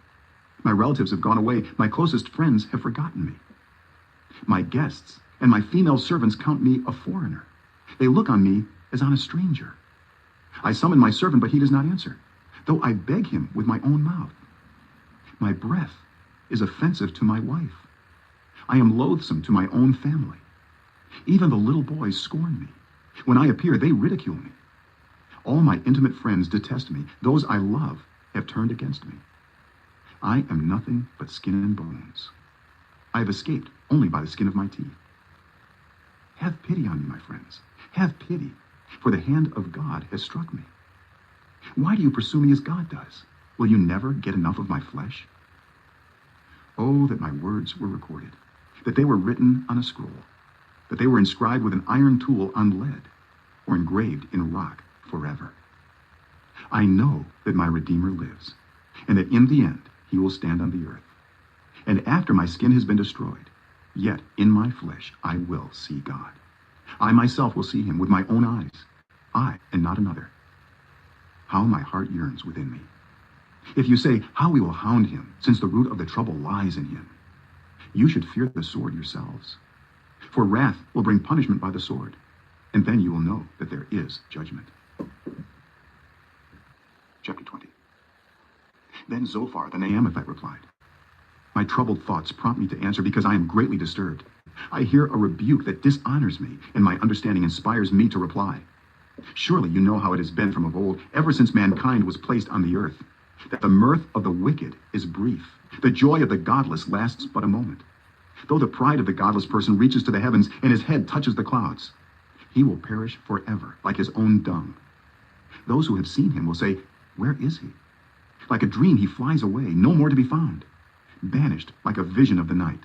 My relatives have gone away. My closest friends have forgotten me. My guests and my female servants count me a foreigner. They look on me as on a stranger. I summon my servant, but he does not answer, though I beg him with my own mouth. My breath is offensive to my wife. I am loathsome to my own family. Even the little boys scorn me. When I appear, they ridicule me. All my intimate friends detest me. Those I love have turned against me. I am nothing but skin and bones. I have escaped only by the skin of my teeth. Have pity on me, my friends. Have pity, for the hand of God has struck me. Why do you pursue me as God does? Will you never get enough of my flesh? Oh, that my words were recorded, that they were written on a scroll, that they were inscribed with an iron tool on lead, or engraved in rock forever. I know that my Redeemer lives, and that in the end he will stand on the earth. And after my skin has been destroyed, yet in my flesh I will see God. I myself will see him with my own eyes, I and not another. How my heart yearns within me. If you say, how we will hound him, since the root of the trouble lies in him, you should fear the sword yourselves. For wrath will bring punishment by the sword, and then you will know that there is judgment. Chapter 20. Then Zophar the Naamathite replied, my troubled thoughts prompt me to answer because I am greatly disturbed. I hear a rebuke that dishonors me, and my understanding inspires me to reply. Surely you know how it has been from of old, ever since mankind was placed on the earth, that the mirth of the wicked is brief. The joy of the godless lasts but a moment. Though the pride of the godless person reaches to the heavens and his head touches the clouds, he will perish forever like his own dung. Those who have seen him will say, where is he? Like a dream he flies away, no more to be found, banished like a vision of the night.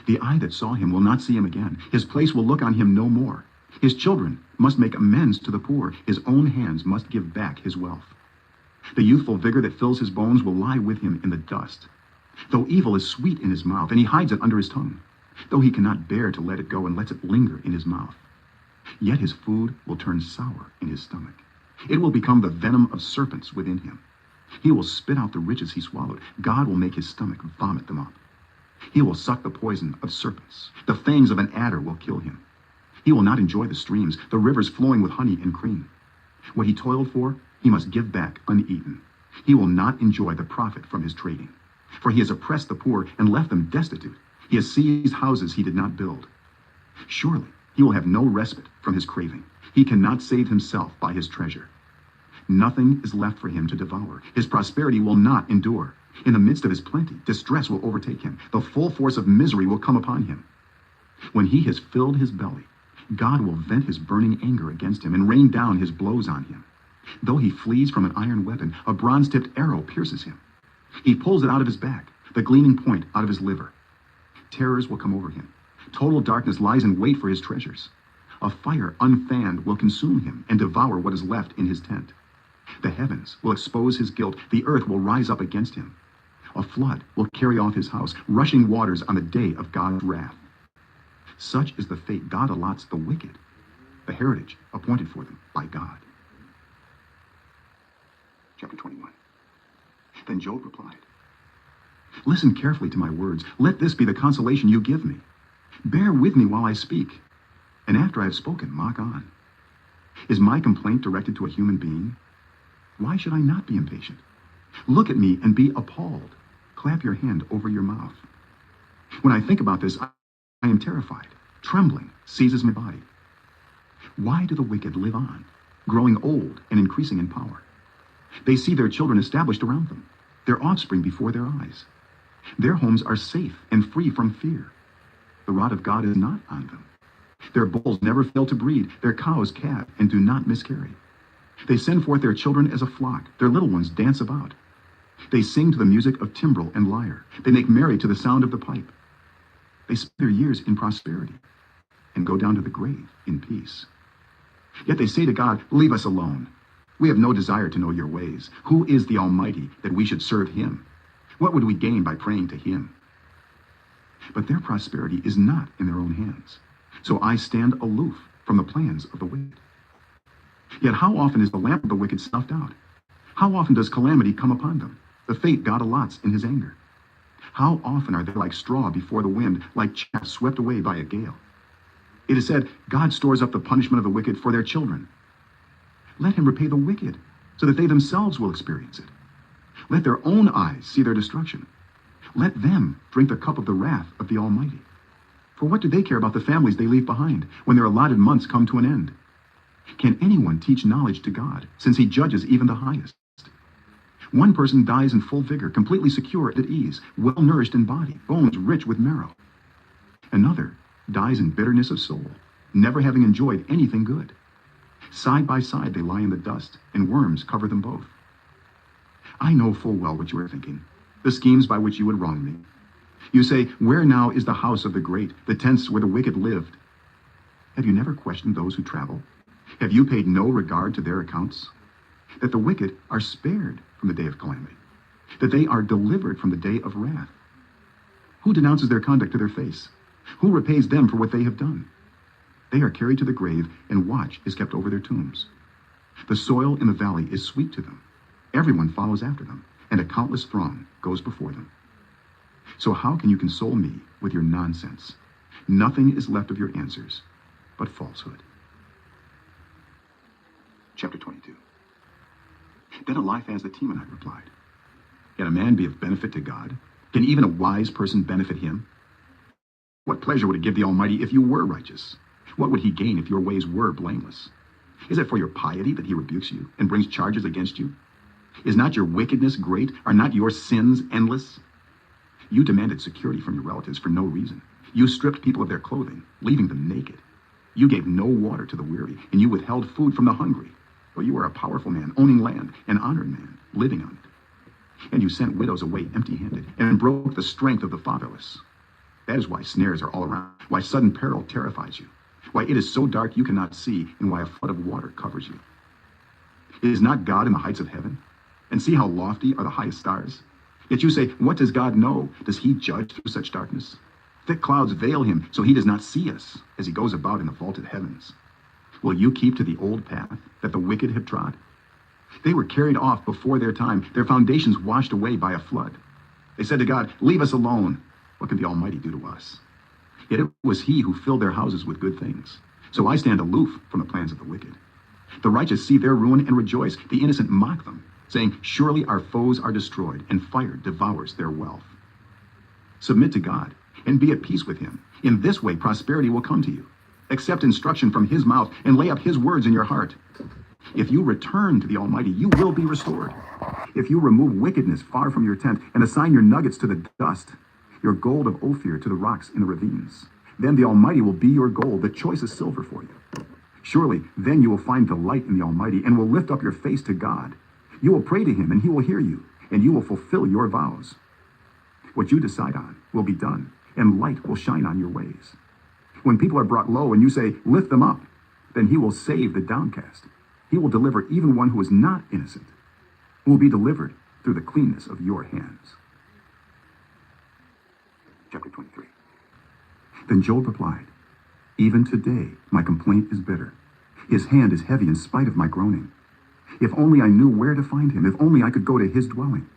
The eye that saw him will not see him again. His place will look on him no more. His children must make amends to the poor. His own hands must give back his wealth. The youthful vigor that fills his bones will lie with him in the dust. Though evil is sweet in his mouth, and he hides it under his tongue, though he cannot bear to let it go and lets it linger in his mouth, yet his food will turn sour in his stomach. It will become the venom of serpents within him. He will spit out the riches he swallowed. God will make his stomach vomit them up. He will suck the poison of serpents. The fangs of an adder will kill him. He will not enjoy the streams, the rivers flowing with honey and cream. What he toiled for, he must give back uneaten. He will not enjoy the profit from his trading. For he has oppressed the poor and left them destitute. He has seized houses he did not build. Surely he will have no respite from his craving. He cannot save himself by his treasure. Nothing is left for him to devour. His prosperity will not endure. In the midst of his plenty, distress will overtake him. The full force of misery will come upon him. When he has filled his belly God will vent his burning anger against him and rain down his blows on him. Though he flees from an iron weapon, a bronze-tipped arrow pierces him. He pulls it out of his back, the gleaming point out of his liver. Terrors will come over him. Total darkness lies in wait for his treasures. A fire unfanned will consume him and devour what is left in his tent. The heavens will expose his guilt. The earth will rise up against him. A flood will carry off his house, rushing waters on the day of God's wrath. Such is the fate God allots the wicked, the heritage appointed for them by God. Chapter 21. Then Job replied, "Listen carefully to my words. Let this be the consolation you give me. Bear with me while I speak, and after I have spoken, mock on. Is my complaint directed to a human being? Why should I not be impatient? Look at me and be appalled. Clap your hand over your mouth. When I think about this, I am terrified. Trembling seizes my body. Why do the wicked live on, growing old and increasing in power? They see their children established around them, their offspring before their eyes. Their homes are safe and free from fear. The rod of God is not on them. Their bulls never fail to breed, their cows calve and do not miscarry. They send forth their children as a flock, their little ones dance about. They sing to the music of timbrel and lyre. They make merry to the sound of the pipe. They spend their years in prosperity and go down to the grave in peace. Yet they say to God, leave us alone. We have no desire to know your ways. Who is the Almighty that we should serve him? What would we gain by praying to him? But their prosperity is not in their own hands. So I stand aloof from the plans of the wicked. Yet how often is the lamp of the wicked snuffed out? How often does calamity come upon them, the fate God allots in his anger? How often are they like straw before the wind, like chaff swept away by a gale? It is said, God stores up the punishment of the wicked for their children. Let him repay the wicked, so that they themselves will experience it. Let their own eyes see their destruction. Let them drink the cup of the wrath of the Almighty. For what do they care about the families they leave behind when their allotted months come to an end? Can anyone teach knowledge to God, since he judges even the highest? One person dies in full vigor, completely secure at ease, well-nourished in body, bones rich with marrow. Another dies in bitterness of soul, never having enjoyed anything good. Side by side they lie in the dust, and worms cover them both. I know full well what you are thinking, the schemes by which you would wrong me. You say, where now is the house of the great, the tents where the wicked lived? Have you never questioned those who travel? Have you paid no regard to their accounts? That the wicked are spared from the day of calamity, that they are delivered from the day of wrath. Who denounces their conduct to their face? Who repays them for what they have done? They are carried to the grave, and watch is kept over their tombs. The soil in the valley is sweet to them. Everyone follows after them, and a countless throng goes before them. So how can you console me with your nonsense? Nothing is left of your answers but falsehood. Chapter 22. Then Eliphaz the Temanite replied, Can a man be of benefit to God? Can even a wise person benefit him? What pleasure would it give the Almighty if you were righteous? What would he gain if your ways were blameless? Is it for your piety that he rebukes you and brings charges against you? Is not your wickedness great? Are not your sins endless? You demanded security from your relatives for no reason. You stripped people of their clothing, leaving them naked. You gave no water to the weary, and you withheld food from the hungry. For you are a powerful man, owning land, an honored man, living on it. And you sent widows away empty-handed, and broke the strength of the fatherless. That is why snares are all around, why sudden peril terrifies you, why it is so dark you cannot see, and why a flood of water covers you. Is not God in the heights of heaven? And see how lofty are the highest stars? Yet you say, what does God know? Does he judge through such darkness? Thick clouds veil him, so he does not see us as he goes about in the vaulted heavens. Will you keep to the old path that the wicked have trod? They were carried off before their time, their foundations washed away by a flood. They said to God, leave us alone. What can the Almighty do to us? Yet it was he who filled their houses with good things. So I stand aloof from the plans of the wicked. The righteous see their ruin and rejoice. The innocent mock them, saying, surely our foes are destroyed, and fire devours their wealth. Submit to God, and be at peace with him. In this way prosperity will come to you. Accept instruction from his mouth, and lay up his words in your heart. If you return to the Almighty, you will be restored. If you remove wickedness far from your tent, and assign your nuggets to the dust, your gold of Ophir to the rocks in the ravines, Then the Almighty will be your gold, the choicest silver for you. Surely then you will find delight in the Almighty and will lift up your face to God. You will pray to him and he will hear you, and you will fulfill your vows. What you decide on will be done, and light will shine on your ways. When people are brought low and you say, lift them up, then he will save the downcast. He will deliver even one who is not innocent, who will be delivered through the cleanness of your hands. Chapter 23. Then Job replied, even today my complaint is bitter. His hand is heavy in spite of my groaning. If only I knew where to find him, if only I could go to his dwelling.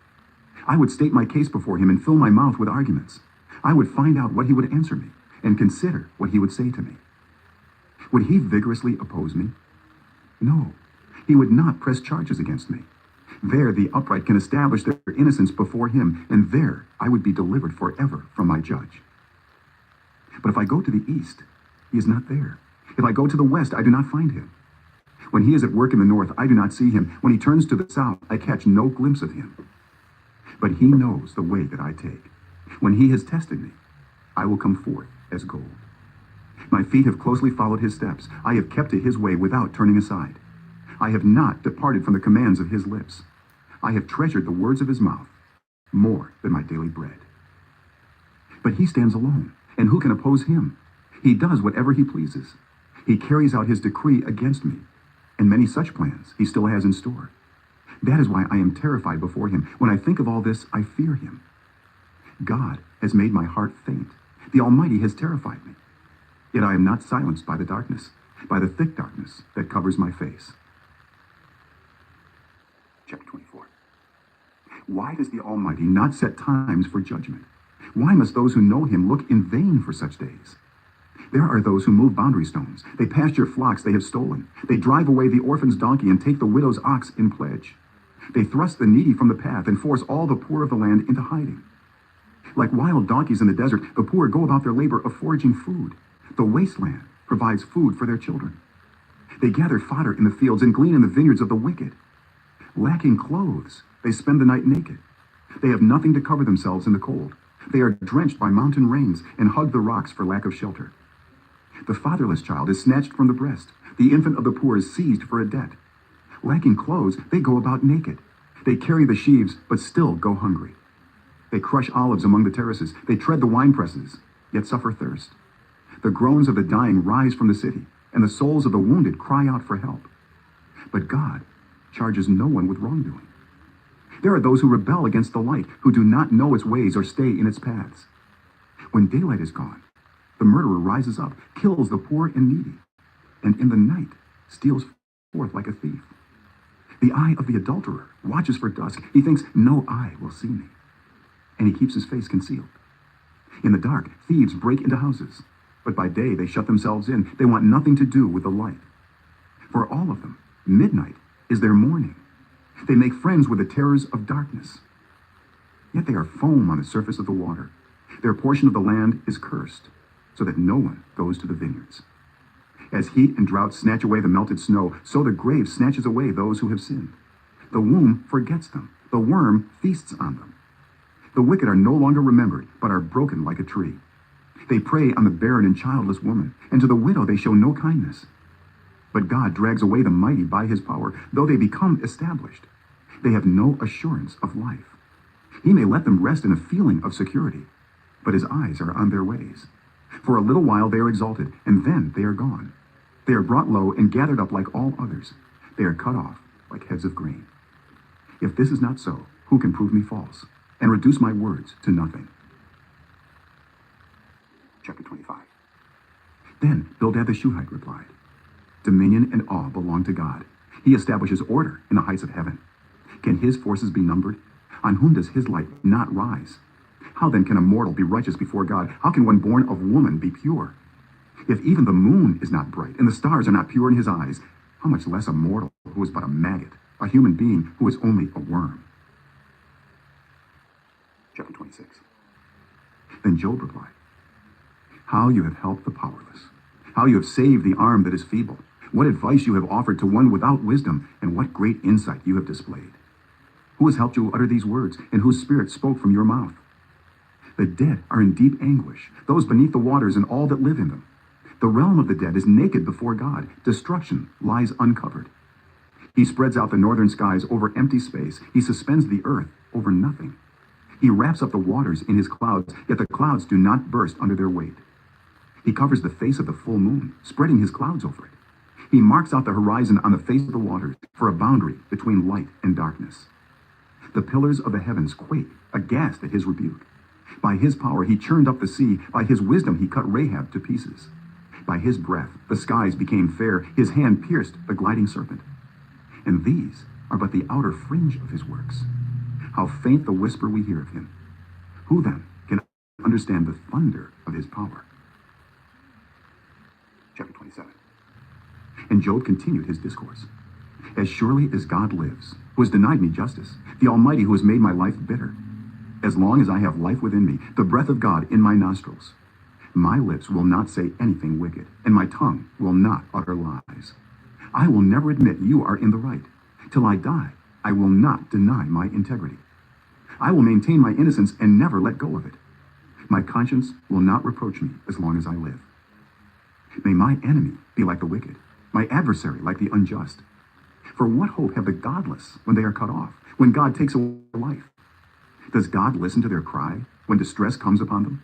I would state my case before him and fill my mouth with arguments. I would find out what he would answer me and consider what he would say to me. Would he vigorously oppose me? No, he would not press charges against me. There the upright can establish their innocence before him, and there I would be delivered forever from my judge. But if I go to the east, he is not there. If I go to the west, I do not find him. When he is at work in the north, I do not see him. When he turns to the south, I catch no glimpse of him. But he knows the way that I take. When he has tested me, I will come forth as gold. My feet have closely followed his steps. I have kept to his way without turning aside. I have not departed from the commands of his lips. I have treasured the words of his mouth more than my daily bread. But he stands alone, and who can oppose him? He does whatever he pleases. He carries out his decree against me, and many such plans he still has in store. That is why I am terrified before him. When I think of all this, I fear him. God has made my heart faint. The Almighty has terrified me. Yet I am not silenced by the darkness, by the thick darkness that covers my face. Chapter 24. Why does the Almighty not set times for judgment? Why must those who know him look in vain for such days? There are those who move boundary stones. They pasture flocks they have stolen. They drive away the orphan's donkey and take the widow's ox in pledge. They thrust the needy from the path and force all the poor of the land into hiding. Like wild donkeys in the desert, the poor go about their labor of foraging food. The wasteland provides food for their children. They gather fodder in the fields and glean in the vineyards of the wicked. Lacking clothes, they spend the night naked. They have nothing to cover themselves in the cold. They are drenched by mountain rains and hug the rocks for lack of shelter. The fatherless child is snatched from the breast. The infant of the poor is seized for a debt. Lacking clothes, they go about naked. They carry the sheaves, but still go hungry. They crush olives among the terraces. They tread the winepresses, yet suffer thirst. The groans of the dying rise from the city, and the souls of the wounded cry out for help. But God charges no one with wrongdoing. There are those who rebel against the light, who do not know its ways or stay in its paths. When daylight is gone, the murderer rises up, kills the poor and needy, and in the night steals forth like a thief. The eye of the adulterer watches for dusk. He thinks, no eye will see me, and he keeps his face concealed. In the dark, thieves break into houses, but by day they shut themselves in. They want nothing to do with the light. For all of them, midnight is their morning. They make friends with the terrors of darkness. Yet they are foam on the surface of the water. Their portion of the land is cursed, so that no one goes to the vineyards. As heat and drought snatch away the melted snow, so the grave snatches away those who have sinned. The womb forgets them. The worm feasts on them. The wicked are no longer remembered, but are broken like a tree. They prey on the barren and childless woman, and to the widow they show no kindness. But God drags away the mighty by his power. Though they become established, they have no assurance of life. He may let them rest in a feeling of security, but his eyes are on their ways. For a little while they are exalted, and then they are gone. They are brought low and gathered up like all others. They are cut off like heads of grain. If this is not so, who can prove me false and reduce my words to nothing? Chapter 25. Then Bildad the Shuhite replied, dominion and awe belong to God. He establishes order in the heights of heaven. Can his forces be numbered? On whom does his light not rise? How then can a mortal be righteous before God? How can one born of woman be pure? If even the moon is not bright and the stars are not pure in his eyes, how much less a mortal who is but a maggot, a human being who is only a worm? Chapter 26. Then Job replied, how you have helped the powerless, how you have saved the arm that is feeble, what advice you have offered to one without wisdom, and what great insight you have displayed. Who has helped you utter these words, and whose spirit spoke from your mouth? The dead are in deep anguish, those beneath the waters and all that live in them. The realm of the dead is naked before God. Destruction lies uncovered. He spreads out the northern skies over empty space. He suspends the earth over nothing. He wraps up the waters in his clouds, yet the clouds do not burst under their weight. He covers the face of the full moon, spreading his clouds over it. He marks out the horizon on the face of the waters for a boundary between light and darkness. The pillars of the heavens quake, aghast at his rebuke. By his power he churned up the sea. By his wisdom he cut Rahab to pieces. By his breath the skies became fair. His hand pierced the gliding serpent. And these are but the outer fringe of his works. How faint the whisper we hear of him. Who then can understand the thunder of his power? Chapter 27. And Job continued his discourse. As surely as God lives, who has denied me justice, the Almighty who has made my life bitter, as long as I have life within me, the breath of God in my nostrils, my lips will not say anything wicked, and my tongue will not utter lies. I will never admit you are in the right. Till I die, I will not deny my integrity. I will maintain my innocence and never let go of it. My conscience will not reproach me as long as I live. May my enemy be like the wicked, my adversary like the unjust. For what hope have the godless when they are cut off, when God takes away their life? Does God listen to their cry when distress comes upon them?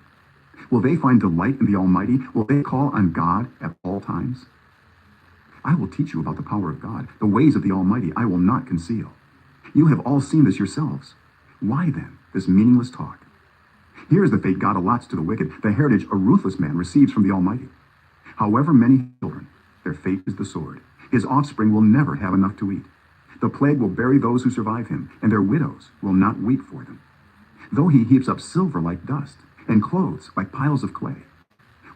Will they find delight in the Almighty? Will they call on God at all times? I will teach you about the power of God, the ways of the Almighty I will not conceal. You have all seen this yourselves. Why then this meaningless talk? Here is the fate God allots to the wicked, the heritage a ruthless man receives from the Almighty. However many children, their fate is the sword. His offspring will never have enough to eat. The plague will bury those who survive him, and their widows will not weep for them. Though he heaps up silver like dust, and clothes like piles of clay,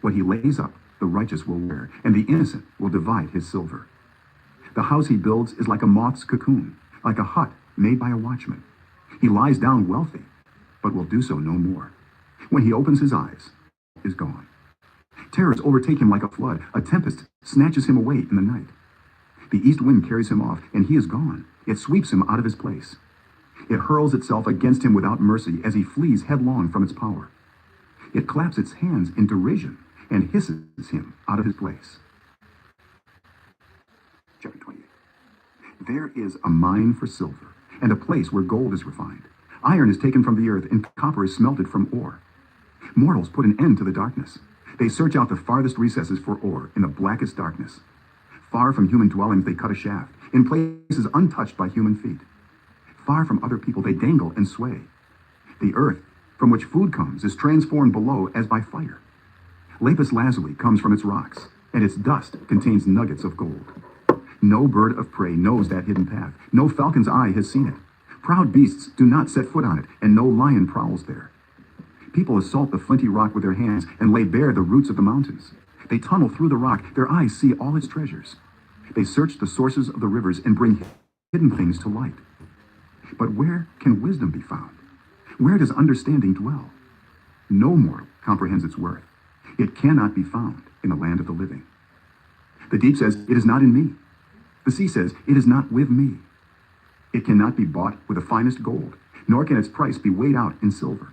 what he lays up, the righteous will wear, and the innocent will divide his silver. The house he builds is like a moth's cocoon, like a hut made by a watchman. He lies down wealthy, but will do so no more. When he opens his eyes, is gone. Terrors overtake him like a flood. A tempest snatches him away in the night. The east wind carries him off, and he is gone. It sweeps him out of his place. It hurls itself against him without mercy as he flees headlong from its power. It claps its hands in derision and hisses him out of his place. Chapter 28. There is a mine for silver, and a place where gold is refined. Iron is taken from the earth, and copper is smelted from ore. Mortals put an end to the darkness. They search out the farthest recesses for ore in the blackest darkness. Far from human dwellings they cut a shaft, in places untouched by human feet. Far from other people they dangle and sway. The earth, from which food comes, is transformed below as by fire. Lapis lazuli comes from its rocks, and its dust contains nuggets of gold. No bird of prey knows that hidden path. No falcon's eye has seen it. Proud beasts do not set foot on it, and no lion prowls there. People assault the flinty rock with their hands and lay bare the roots of the mountains. They tunnel through the rock. Their eyes see all its treasures. They search the sources of the rivers and bring hidden things to light. But where can wisdom be found? Where does understanding dwell? No mortal comprehends its worth. It cannot be found in the land of the living. The deep says, "It is not in me." The sea says, "It is not with me." It cannot be bought with the finest gold, nor can its price be weighed out in silver.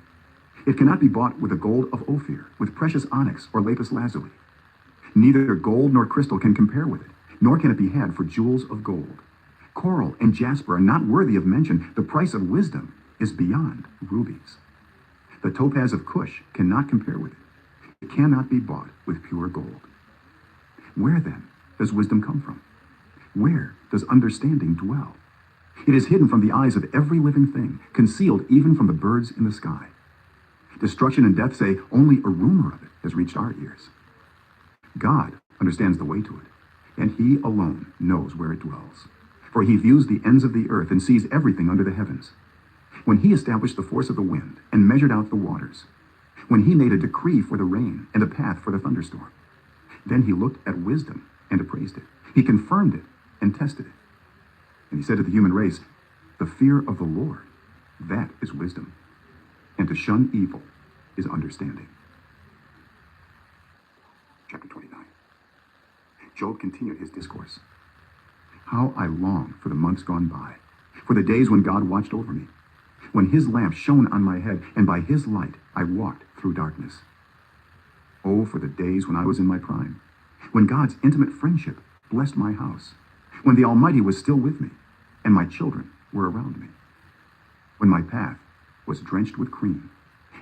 It cannot be bought with the gold of Ophir, with precious onyx or lapis lazuli. Neither gold nor crystal can compare with it, nor can it be had for jewels of gold. Coral and jasper are not worthy of mention. The price of wisdom is beyond rubies. The topaz of Cush cannot compare with it. It cannot be bought with pure gold. Where then does wisdom come from? Where does understanding dwell? It is hidden from the eyes of every living thing, concealed even from the birds in the sky. Destruction and death say only a rumor of it has reached our ears. God understands the way to it, and he alone knows where it dwells. For he views the ends of the earth and sees everything under the heavens. When he established the force of the wind and measured out the waters, when he made a decree for the rain and a path for the thunderstorm, then he looked at wisdom and appraised it. He confirmed it and tested it. And he said to the human race, "The fear of the Lord, that is wisdom. And to shun evil is understanding." Chapter 29. Job continued his discourse. How I long for the months gone by, for the days when God watched over me. when his lamp shone on my head, and by his light I walked through darkness. Oh, for the days when I was in my prime, when God's intimate friendship blessed my house, when the Almighty was still with me, and my children were around me, when my path was drenched with cream,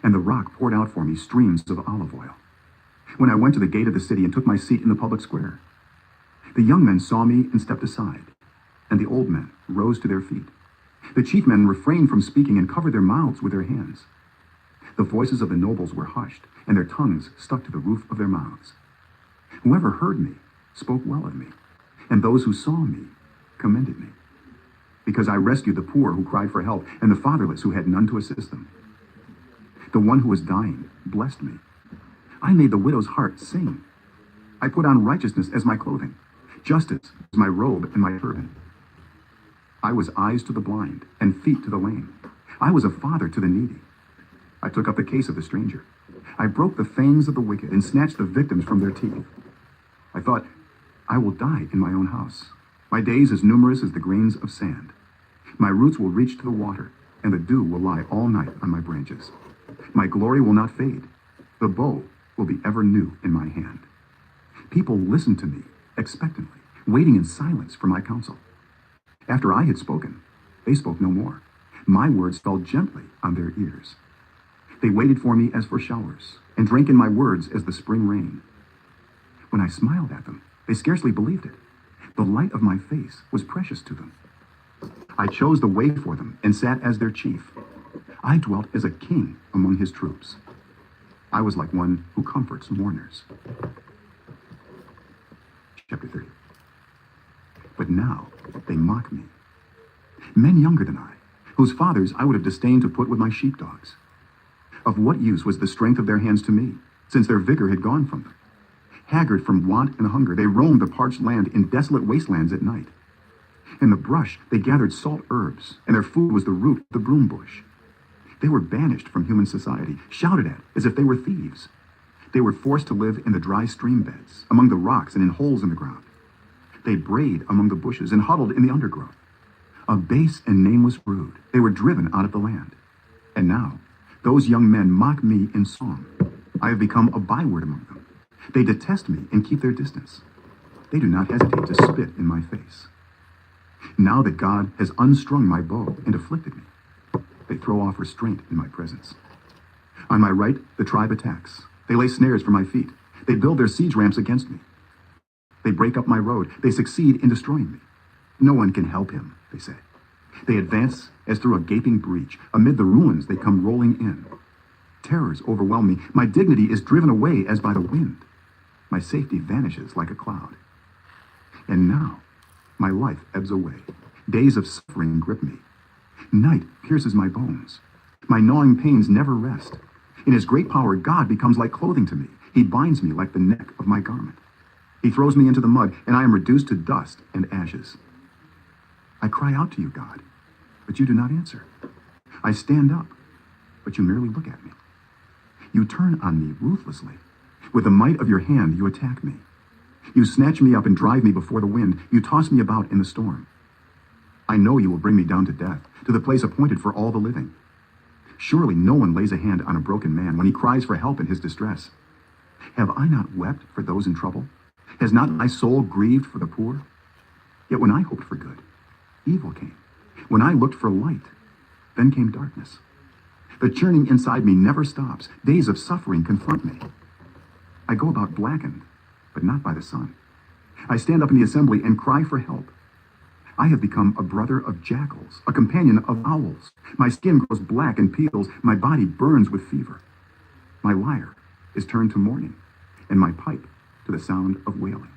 and the rock poured out for me streams of olive oil, when I went to the gate of the city and took my seat in the public square. The young men saw me and stepped aside, and the old men rose to their feet. The chief men refrained from speaking and covered their mouths with their hands. The voices of the nobles were hushed, and their tongues stuck to the roof of their mouths. Whoever heard me spoke well of me, and those who saw me commended me, because I rescued the poor who cried for help, and the fatherless who had none to assist them. The one who was dying blessed me. I made the widow's heart sing. I put on righteousness as my clothing, justice as my robe and my turban. I was eyes to the blind and feet to the lame. I was a father to the needy. I took up the case of the stranger. I broke the fangs of the wicked and snatched the victims from their teeth. I thought, I will die in my own house, my days as numerous as the grains of sand. My roots will reach to the water, and the dew will lie all night on my branches. My glory will not fade. The bow will be ever new in my hand. People listened to me expectantly, waiting in silence for my counsel. After I had spoken, they spoke no more. My words fell gently on their ears. They waited for me as for showers, and drank in my words as the spring rain. When I smiled at them, they scarcely believed it. The light of my face was precious to them. I chose the way for them and sat as their chief. I dwelt as a king among his troops. I was like one who comforts mourners. Chapter 30. But now they mock me. Men younger than I, whose fathers I would have disdained to put with my sheepdogs. Of what use was the strength of their hands to me, since their vigor had gone from them? Haggard from want and hunger, they roamed the parched land in desolate wastelands at night. In the brush, they gathered salt herbs, and their food was the root of the broom bush. They were banished from human society, shouted at as if they were thieves. They were forced to live in the dry stream beds, among the rocks and in holes in the ground. They brayed among the bushes and huddled in the undergrowth. A base and nameless brood, they were driven out of the land. And now, those young men mock me in song. I have become a byword among them. They detest me and keep their distance. They do not hesitate to spit in my face. Now that God has unstrung my bow and afflicted me, they throw off restraint in my presence. On my right, the tribe attacks. They lay snares for my feet. They build their siege ramps against me. They break up my road. They succeed in destroying me. No one can help him, they say. They advance as through a gaping breach. Amid the ruins, they come rolling in. Terrors overwhelm me. My dignity is driven away as by the wind. My safety vanishes like a cloud. And now, my life ebbs away. Days of suffering grip me. Night pierces my bones. My gnawing pains never rest. In his great power, God becomes like clothing to me. He binds me like the neck of my garment. He throws me into the mud, and I am reduced to dust and ashes. I cry out to you, God, but you do not answer. I stand up, but you merely look at me. You turn on me ruthlessly. With the might of your hand, you attack me. You snatch me up and drive me before the wind. You toss me about in the storm. I know you will bring me down to death, to the place appointed for all the living. Surely no one lays a hand on a broken man when he cries for help in his distress. Have I not wept for those in trouble? Has not my soul grieved for the poor? Yet when I hoped for good, evil came. When I looked for light, then came darkness. The churning inside me never stops. Days of suffering confront me. I go about blackened, but not by the sun. I stand up in the assembly and cry for help. I have become a brother of jackals, a companion of owls. My skin grows black and peels. My body burns with fever. My lyre is turned to mourning, and my pipe to the sound of wailing.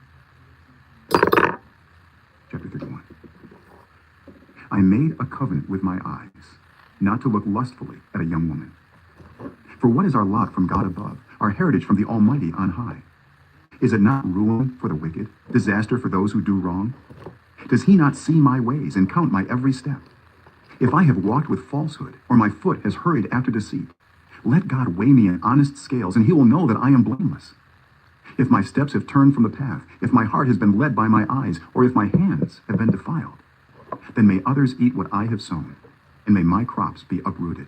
Chapter 31. I made a covenant with my eyes, not to look lustfully at a young woman. For what is our lot from God above, our heritage from the Almighty on high? Is it not ruin for the wicked, disaster for those who do wrong? Does he not see my ways and count my every step? If I have walked with falsehood, or my foot has hurried after deceit, let God weigh me in honest scales, and he will know that I am blameless. If my steps have turned from the path, if my heart has been led by my eyes, or if my hands have been defiled, then may others eat what I have sown, and may my crops be uprooted.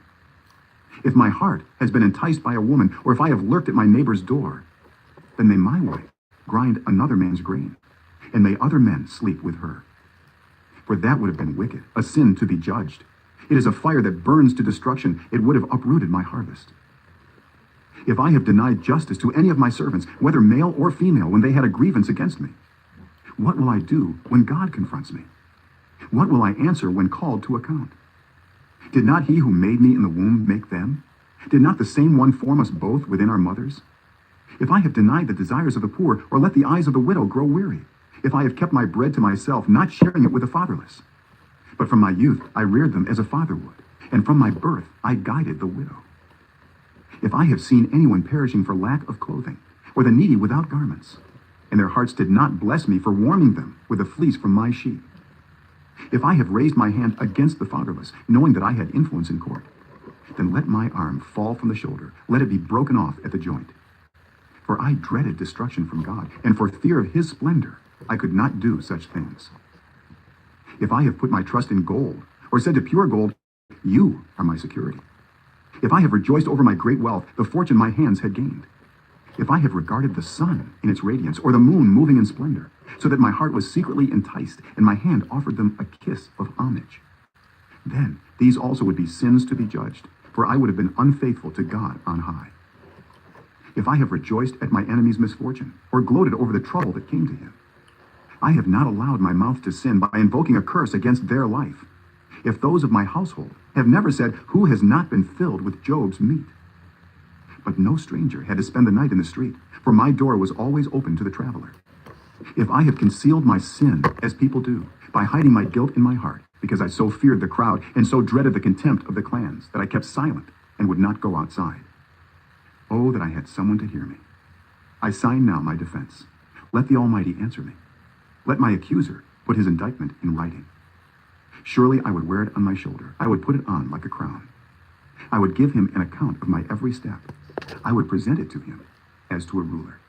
If my heart has been enticed by a woman, or if I have lurked at my neighbor's door, then may my wife grind another man's grain, and may other men sleep with her. For that would have been wicked, a sin to be judged. It is a fire that burns to destruction. It would have uprooted my harvest. If I have denied justice to any of my servants, whether male or female, when they had a grievance against me, what will I do when God confronts me? What will I answer when called to account? Did not he who made me in the womb make them? Did not the same one form us both within our mothers? If I have denied the desires of the poor, or let the eyes of the widow grow weary, if I have kept my bread to myself, not sharing it with the fatherless, but from my youth I reared them as a father would, and from my birth I guided the widow. If I have seen anyone perishing for lack of clothing, or the needy without garments, and their hearts did not bless me for warming them with the fleece from my sheep, if I have raised my hand against the fatherless, knowing that I had influence in court, then let my arm fall from the shoulder, let it be broken off at the joint. For I dreaded destruction from God, and for fear of his splendor, I could not do such things. If I have put my trust in gold, or said to pure gold, you are my security. If I have rejoiced over my great wealth, the fortune my hands had gained. If I have regarded the sun in its radiance, or the moon moving in splendor, so that my heart was secretly enticed, and my hand offered them a kiss of homage, then these also would be sins to be judged, for I would have been unfaithful to God on high. If I have rejoiced at my enemy's misfortune, or gloated over the trouble that came to him, I have not allowed my mouth to sin by invoking a curse against their life. If those of my household have never said, who has not been filled with Job's meat? But no stranger had to spend the night in the street, for my door was always open to the traveler. If I have concealed my sin, as people do, by hiding my guilt in my heart, because I so feared the crowd and so dreaded the contempt of the clans, that I kept silent and would not go outside. Oh, that I had someone to hear me. I sign now my defense. Let the Almighty answer me. Let my accuser put his indictment in writing. Surely I would wear it on my shoulder. I would put it on like a crown. I would give him an account of my every step. I would present it to him as to a ruler.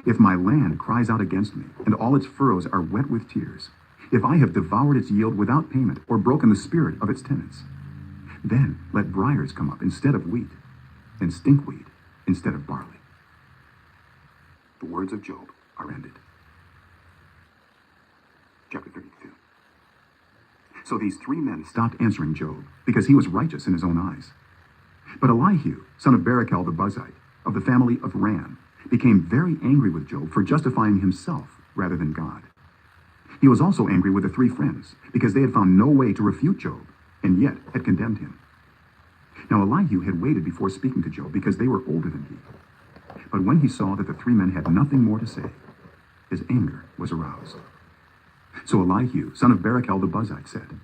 If my land cries out against me, and all its furrows are wet with tears, if I have devoured its yield without payment, or broken the spirit of its tenants, then let briars come up instead of wheat, and stinkweed instead of barley. The words of Job are ended. Chapter 32. So these three men stopped answering Job, because he was righteous in his own eyes. But Elihu, son of Barachel the Buzite, of the family of Ram, became very angry with Job for justifying himself rather than God. He was also angry with the three friends, because they had found no way to refute Job, and yet had condemned him. Now Elihu had waited before speaking to Job, because they were older than he. But when he saw that the three men had nothing more to say, his anger was aroused. So Elihu, son of Barachel the Buzite, said,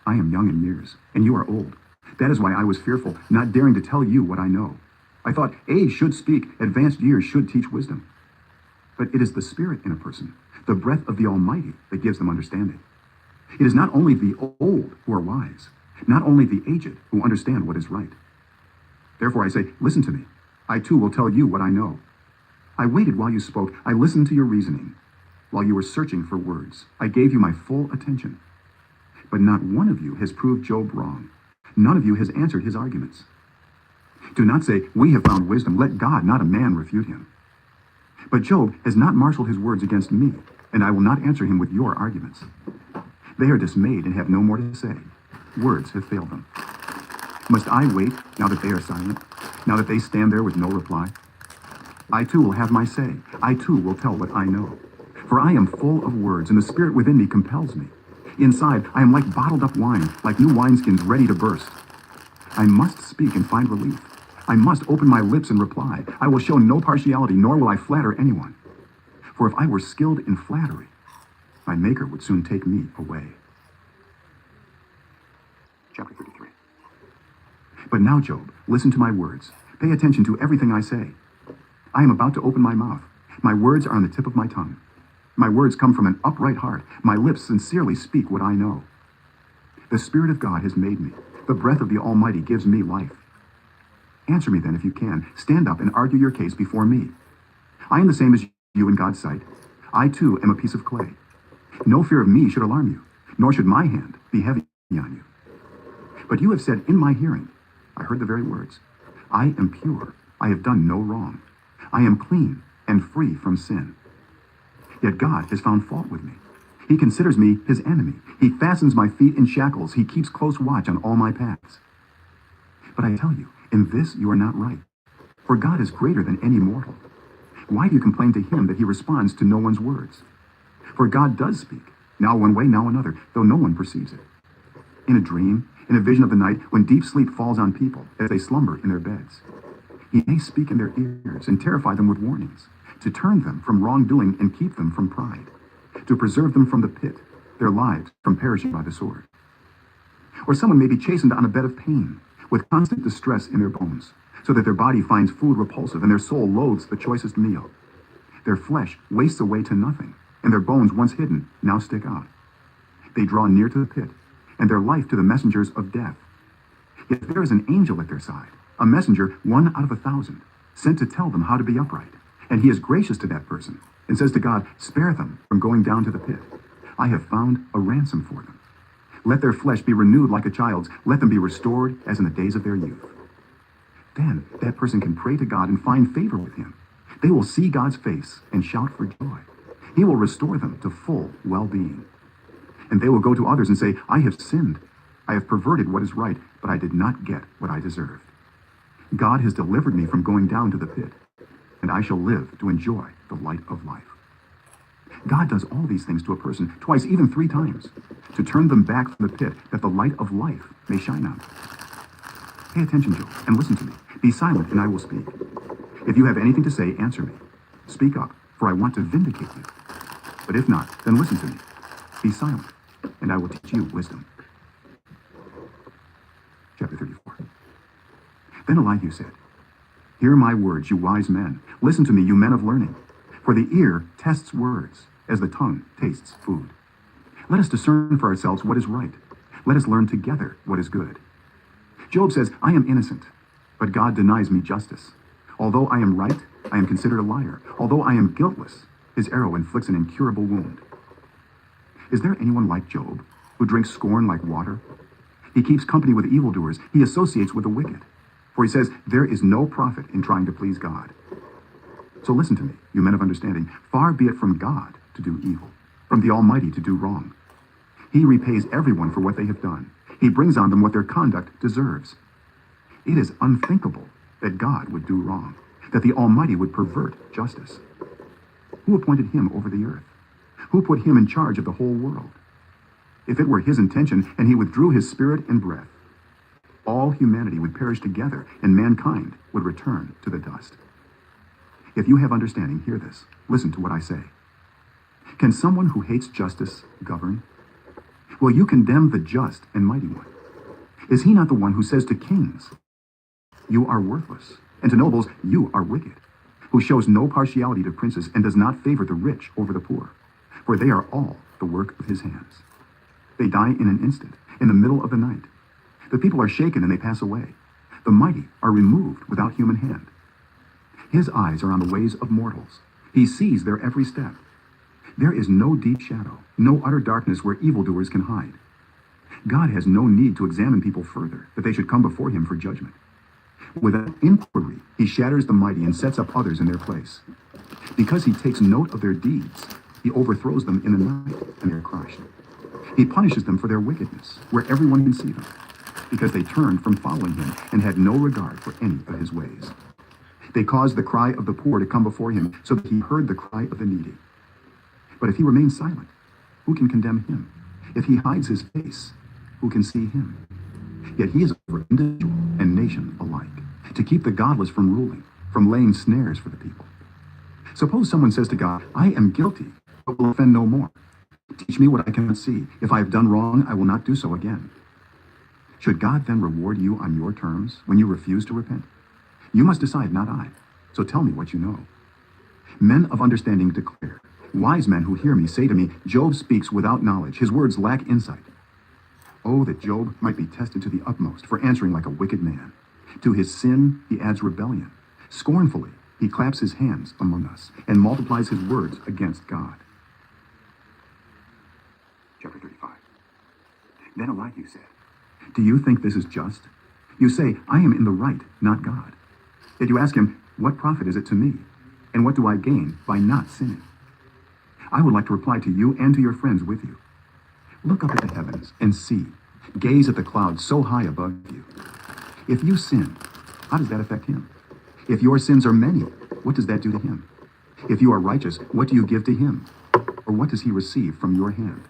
I am young in years, and you are old. That is why I was fearful, not daring to tell you what I know. I thought age should speak, advanced years should teach wisdom. But it is the spirit in a person, the breath of the Almighty, that gives them understanding. It is not only the old who are wise, not only the aged who understand what is right. Therefore I say, listen to me. I too will tell you what I know. I waited while you spoke. I listened to your reasoning. While you were searching for words, I gave you my full attention. But not one of you has proved Job wrong. None of you has answered his arguments. Do not say, we have found wisdom. Let God, not a man, refute him. But Job has not marshaled his words against me, and I will not answer him with your arguments. They are dismayed and have no more to say. Words have failed them. Must I wait, now that they are silent, now that they stand there with no reply? I too will have my say. I too will tell what I know. For I am full of words, and the spirit within me compels me. Inside, I am like bottled up wine, like new wineskins ready to burst. I must speak and find relief. I must open my lips and reply. I will show no partiality, nor will I flatter anyone. For if I were skilled in flattery, my Maker would soon take me away. Chapter 33. But now, Job, listen to my words. Pay attention to everything I say. I am about to open my mouth. My words are on the tip of my tongue. My words come from an upright heart. My lips sincerely speak what I know. The Spirit of God has made me. The breath of the Almighty gives me life. Answer me then if you can. Stand up and argue your case before me. I am the same as you in God's sight. I too am a piece of clay. No fear of me should alarm you, nor should my hand be heavy on you. But you have said in my hearing, I heard the very words, I am pure, I have done no wrong. I am clean and free from sin. Yet God has found fault with me. He considers me his enemy. He fastens my feet in shackles. He keeps close watch on all my paths. But I tell you, in this you are not right. For God is greater than any mortal. Why do you complain to him that he responds to no one's words? For God does speak, now one way, now another, though no one perceives it. In a dream, in a vision of the night, when deep sleep falls on people as they slumber in their beds, he may speak in their ears and terrify them with warnings, to turn them from wrongdoing and keep them from pride, to preserve them from the pit, their lives from perishing by the sword. Or someone may be chastened on a bed of pain, with constant distress in their bones, so that their body finds food repulsive and their soul loathes the choicest meal. Their flesh wastes away to nothing, and their bones once hidden now stick out. They draw near to the pit, and their life to the messengers of death. Yet there is an angel at their side, a messenger, 1 out of 1,000, sent to tell them how to be upright. And he is gracious to that person, and says to God, spare them from going down to the pit. I have found a ransom for them. Let their flesh be renewed like a child's. Let them be restored as in the days of their youth. Then that person can pray to God and find favor with him. They will see God's face and shout for joy. He will restore them to full well-being. And they will go to others and say, I have sinned. I have perverted what is right, but I did not get what I deserved. God has delivered me from going down to the pit, and I shall live to enjoy the light of life. God does all these things to a person twice, even 3 times, to turn them back from the pit, that the light of life may shine on them. Pay attention, Job, and listen to me. Be silent, and I will speak. If you have anything to say, answer me. Speak up, for I want to vindicate you. But if not, then listen to me. Be silent, and I will teach you wisdom. Chapter 34. Then Elihu said, Hear my words, you wise men. Listen to me, you men of learning. For the ear tests words, as the tongue tastes food. Let us discern for ourselves what is right. Let us learn together what is good. Job says, I am innocent, but God denies me justice. Although I am right, I am considered a liar. Although I am guiltless, his arrow inflicts an incurable wound. Is there anyone like Job, who drinks scorn like water? He keeps company with evildoers. He associates with the wicked. For he says, there is no profit in trying to please God. So listen to me, you men of understanding. Far be it from God to do evil, from the Almighty to do wrong. He repays everyone for what they have done. He brings on them what their conduct deserves. It is unthinkable that God would do wrong, that the Almighty would pervert justice. Who appointed him over the earth? Who put him in charge of the whole world? If it were his intention and he withdrew his spirit and breath, all humanity would perish together and mankind would return to the dust. If you have understanding, hear this. Listen to what I say. Can someone who hates justice govern? Will you condemn the just and mighty one? Is he not the one who says to kings, you are worthless, and to nobles, you are wicked, who shows no partiality to princes and does not favor the rich over the poor, for they are all the work of his hands. They die in an instant, in the middle of the night. The people are shaken and they pass away. The mighty are removed without human hand. His eyes are on the ways of mortals. He sees their every step. There is no deep shadow, no utter darkness where evildoers can hide. God has no need to examine people further, that they should come before him for judgment. Without inquiry, he shatters the mighty and sets up others in their place. Because he takes note of their deeds, he overthrows them in the night, and they are crushed. He punishes them for their wickedness, where everyone can see them, because they turned from following him and had no regard for any of his ways. They caused the cry of the poor to come before him, so that he heard the cry of the needy. But if he remains silent, who can condemn him? If he hides his face, who can see him? Yet he is over individual and nation alike, to keep the godless from ruling, from laying snares for the people. Suppose someone says to God, I am guilty, but will offend no more. Teach me what I cannot see. If I have done wrong, I will not do so again. Should God then reward you on your terms when you refuse to repent? You must decide, not I. So tell me what you know. Men of understanding declare. Wise men who hear me say to me, Job speaks without knowledge. His words lack insight. Oh, that Job might be tested to the utmost for answering like a wicked man. To his sin he adds rebellion. Scornfully he claps his hands among us and multiplies his words against God. Chapter 35. Then Elihu said, Do you think this is just? You say, I am in the right, not God. Yet you ask him, what profit is it to me? And what do I gain by not sinning? I would like to reply to you and to your friends with you. Look up at the heavens and see. Gaze at the clouds so high above you. If you sin, how does that affect him? If your sins are many, what does that do to him? If you are righteous, what do you give to him? Or what does he receive from your hand?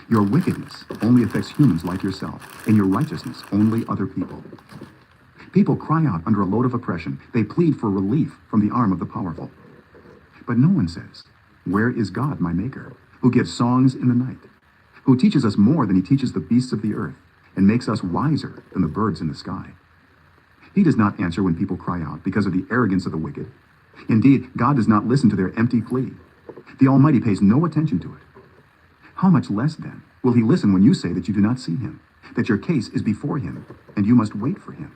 Your wickedness only affects humans like yourself, and your righteousness only other people. People cry out under a load of oppression. They plead for relief from the arm of the powerful. But no one says, where is God, my Maker, who gives songs in the night, who teaches us more than he teaches the beasts of the earth, and makes us wiser than the birds in the sky? He does not answer when people cry out because of the arrogance of the wicked. Indeed, God does not listen to their empty plea. The Almighty pays no attention to it. How much less, then, will he listen when you say that you do not see him, that your case is before him, and you must wait for him?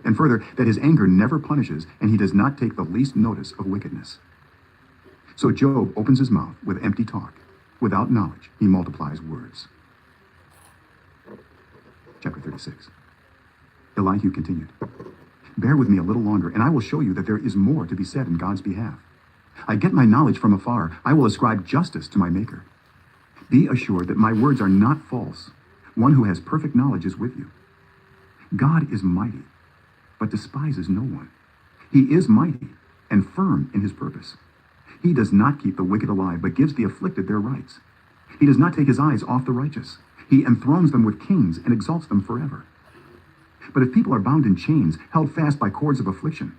And further, that his anger never punishes, and he does not take the least notice of wickedness. So Job opens his mouth with empty talk. Without knowledge, he multiplies words. Chapter 36. Elihu continued, bear with me a little longer, and I will show you that there is more to be said in God's behalf. I get my knowledge from afar. I will ascribe justice to my Maker. Be assured that my words are not false. One who has perfect knowledge is with you. God is mighty, but despises no one. He is mighty and firm in his purpose. He does not keep the wicked alive, but gives the afflicted their rights. He does not take his eyes off the righteous. He enthrones them with kings and exalts them forever. But if people are bound in chains, held fast by cords of affliction,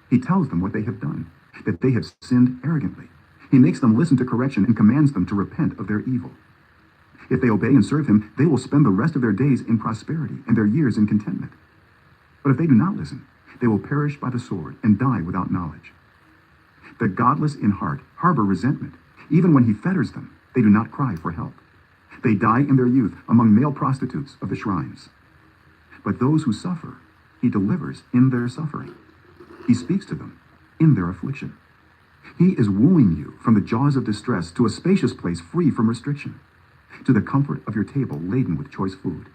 he tells them what they have done, that they have sinned arrogantly. He makes them listen to correction and commands them to repent of their evil. If they obey and serve him, they will spend the rest of their days in prosperity and their years in contentment. But if they do not listen, they will perish by the sword and die without knowledge. The godless in heart harbor resentment. Even when he fetters them, they do not cry for help. They die in their youth among male prostitutes of the shrines. But those who suffer, he delivers in their suffering. He speaks to them in their affliction. He is wooing you from the jaws of distress to a spacious place free from restriction, to the comfort of your table laden with choice food.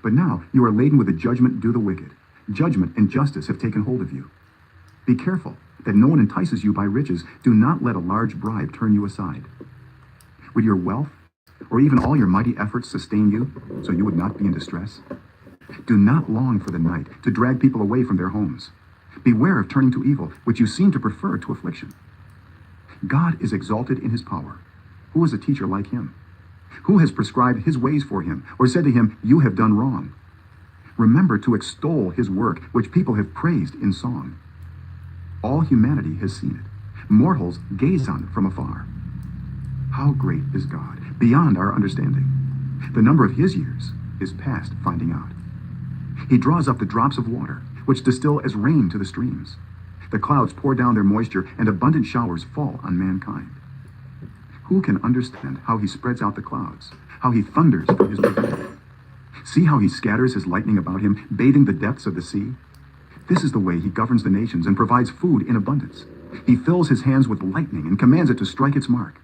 But now you are laden with the judgment due the wicked. Judgment and justice have taken hold of you. Be careful that no one entices you by riches. Do not let a large bribe turn you aside. Would your wealth, or even all your mighty efforts, sustain you, so you would not be in distress? Do not long for the night to drag people away from their homes. Beware of turning to evil, which you seem to prefer to affliction. God is exalted in his power. Who is a teacher like him? Who has prescribed his ways for him, or said to him, you have done wrong? Remember to extol his work, which people have praised in song. All humanity has seen it. Mortals gaze on it from afar. How great is God, beyond our understanding. The number of his years is past finding out. He draws up the drops of water, which distill as rain to the streams. The clouds pour down their moisture, and abundant showers fall on mankind. Who can understand how he spreads out the clouds, how he thunders for his reward? See how he scatters his lightning about him, bathing the depths of the sea? This is the way he governs the nations and provides food in abundance. He fills his hands with lightning and commands it to strike its mark.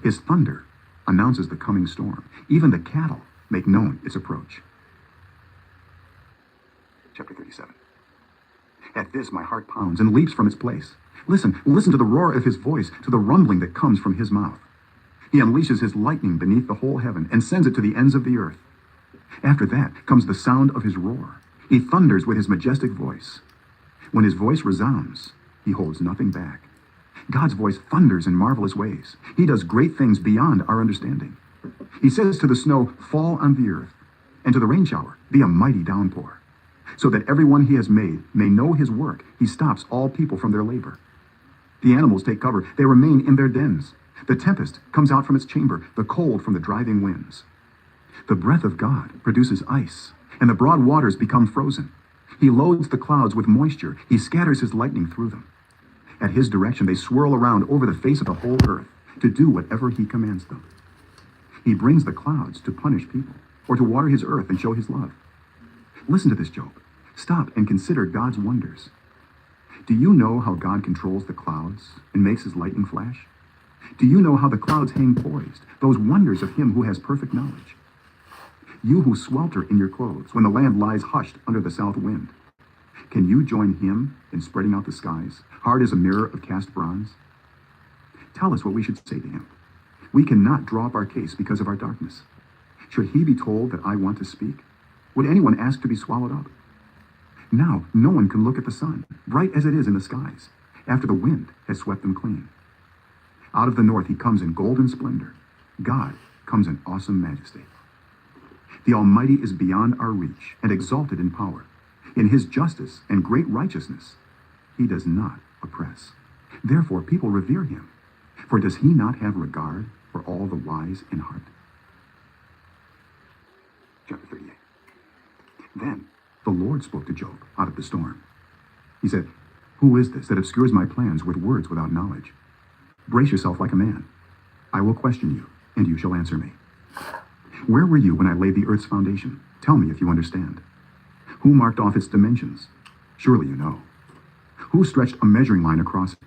His thunder announces the coming storm. Even the cattle make known its approach. Chapter 37. At this my heart pounds and leaps from its place. Listen to the roar of his voice, to the rumbling that comes from his mouth. He unleashes his lightning beneath the whole heaven and sends it to the ends of the earth. After that comes the sound of his roar. He thunders with his majestic voice. When his voice resounds, he holds nothing back. God's voice thunders in marvelous ways. He does great things beyond our understanding. He says to the snow, fall on the earth, and to the rain shower, be a mighty downpour. So that everyone he has made may know his work, he stops all people from their labor. The animals take cover. They remain in their dens. The tempest comes out from its chamber, the cold from the driving winds. The breath of God produces ice, and the broad waters become frozen. He loads the clouds with moisture. He scatters his lightning through them. At his direction, they swirl around over the face of the whole earth to do whatever he commands them. He brings the clouds to punish people, or to water his earth and show his love. Listen to this, Job. Stop and consider God's wonders. Do you know how God controls the clouds and makes his lightning flash? Do you know how the clouds hang poised, those wonders of him who has perfect knowledge? You who swelter in your clothes when the land lies hushed under the south wind. Can you join him in spreading out the skies, hard as a mirror of cast bronze? Tell us what we should say to him. We cannot draw up our case because of our darkness. Should he be told that I want to speak? Would anyone ask to be swallowed up? Now no one can look at the sun, bright as it is in the skies, after the wind has swept them clean. Out of the north he comes in golden splendor. God comes in awesome majesty. The Almighty is beyond our reach and exalted in power. In his justice and great righteousness, he does not oppress. Therefore people revere him. For does he not have regard for all the wise in heart? Chapter 38. Then the Lord spoke to Job out of the storm. He said, "Who is this that obscures my plans with words without knowledge? Brace yourself like a man. I will question you, and you shall answer me. Where were you when I laid the earth's foundation? Tell me if you understand. Who marked off its dimensions? Surely you know. Who stretched a measuring line across it?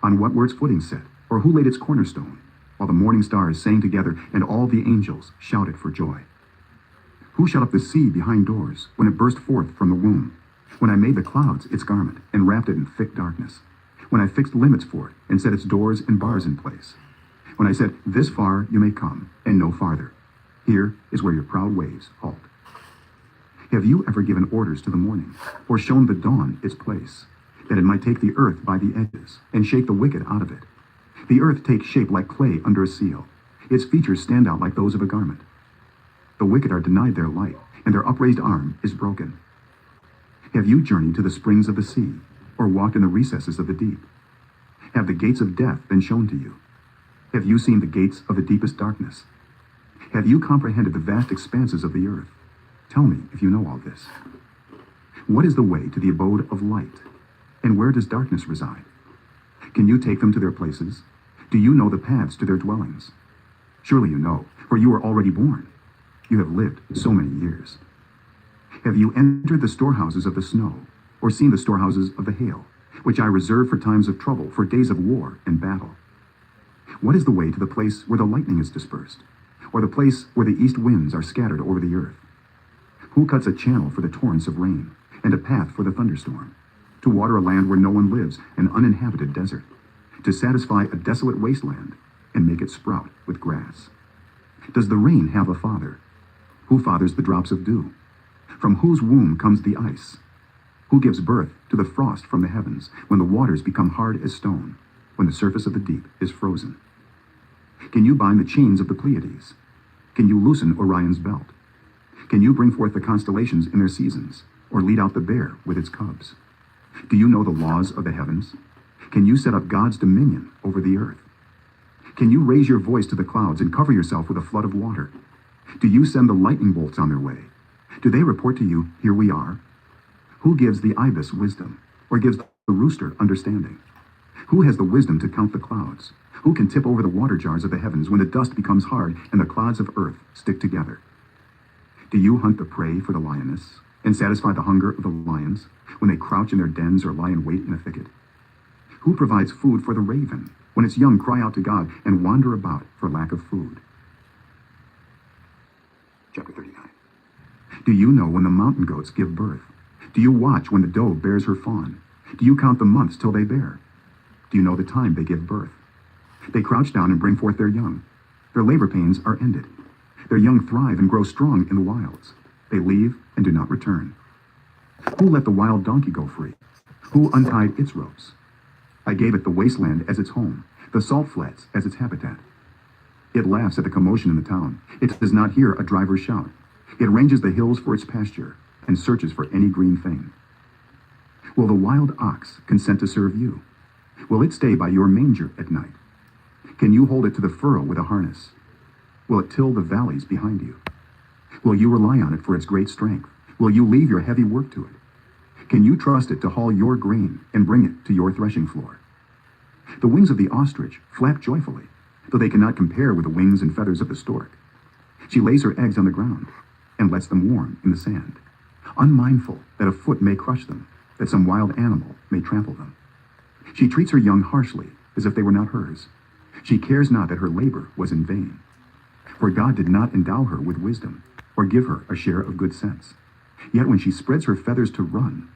On what were its footings set? Or who laid its cornerstone? While the morning stars sang together, and all the angels shouted for joy. Who shut up the sea behind doors when it burst forth from the womb? When I made the clouds its garment, and wrapped it in thick darkness? When I fixed limits for it, and set its doors and bars in place? When I said, this far you may come, and no farther. Here is where your proud waves halt. Have you ever given orders to the morning, or shown the dawn its place, that it might take the earth by the edges, and shake the wicked out of it? The earth takes shape like clay under a seal. Its features stand out like those of a garment. The wicked are denied their light, and their upraised arm is broken. Have you journeyed to the springs of the sea, or walked in the recesses of the deep? Have the gates of death been shown to you? Have you seen the gates of the deepest darkness? Have you comprehended the vast expanses of the earth? Tell me if you know all this. What is the way to the abode of light? And where does darkness reside? Can you take them to their places? Do you know the paths to their dwellings? Surely you know, for you were already born. You have lived so many years. Have you entered the storehouses of the snow, or seen the storehouses of the hail, which I reserve for times of trouble, for days of war and battle? What is the way to the place where the lightning is dispersed, or the place where the east winds are scattered over the earth? Who cuts a channel for the torrents of rain, and a path for the thunderstorm, to water a land where no one lives, an uninhabited desert, to satisfy a desolate wasteland, and make it sprout with grass? Does the rain have a father? Who fathers the drops of dew? From whose womb comes the ice? Who gives birth to the frost from the heavens, when the waters become hard as stone, when the surface of the deep is frozen? Can you bind the chains of the Pleiades? Can you loosen Orion's belt? Can you bring forth the constellations in their seasons, or lead out the bear with its cubs? Do you know the laws of the heavens? Can you set up God's dominion over the earth? Can you raise your voice to the clouds and cover yourself with a flood of water? Do you send the lightning bolts on their way? Do they report to you, here we are? Who gives the ibis wisdom, or gives the rooster understanding? Who has the wisdom to count the clouds? Who can tip over the water jars of the heavens when the dust becomes hard and the clods of earth stick together? Do you hunt the prey for the lioness, and satisfy the hunger of the lions, when they crouch in their dens or lie in wait in a thicket? Who provides food for the raven, when its young cry out to God and wander about for lack of food? Chapter 39. Do you know when the mountain goats give birth? Do you watch when the doe bears her fawn? Do you count the months till they bear? Do you know the time they give birth? They crouch down and bring forth their young. Their labor pains are ended. Their young thrive and grow strong in the wilds. They leave and do not return. Who let the wild donkey go free? Who untied its ropes? I gave it the wasteland as its home, the salt flats as its habitat. It laughs at the commotion in the town. It does not hear a driver's shout. It ranges the hills for its pasture and searches for any green thing. Will the wild ox consent to serve you? Will it stay by your manger at night? Can you hold it to the furrow with a harness? Will it till the valleys behind you? Will you rely on it for its great strength? Will you leave your heavy work to it? Can you trust it to haul your grain and bring it to your threshing floor? The wings of the ostrich flap joyfully, though they cannot compare with the wings and feathers of the stork. She lays her eggs on the ground and lets them warm in the sand, unmindful that a foot may crush them, that some wild animal may trample them. She treats her young harshly, as if they were not hers. She cares not that her labor was in vain. For God did not endow her with wisdom, or give her a share of good sense. Yet when she spreads her feathers to run,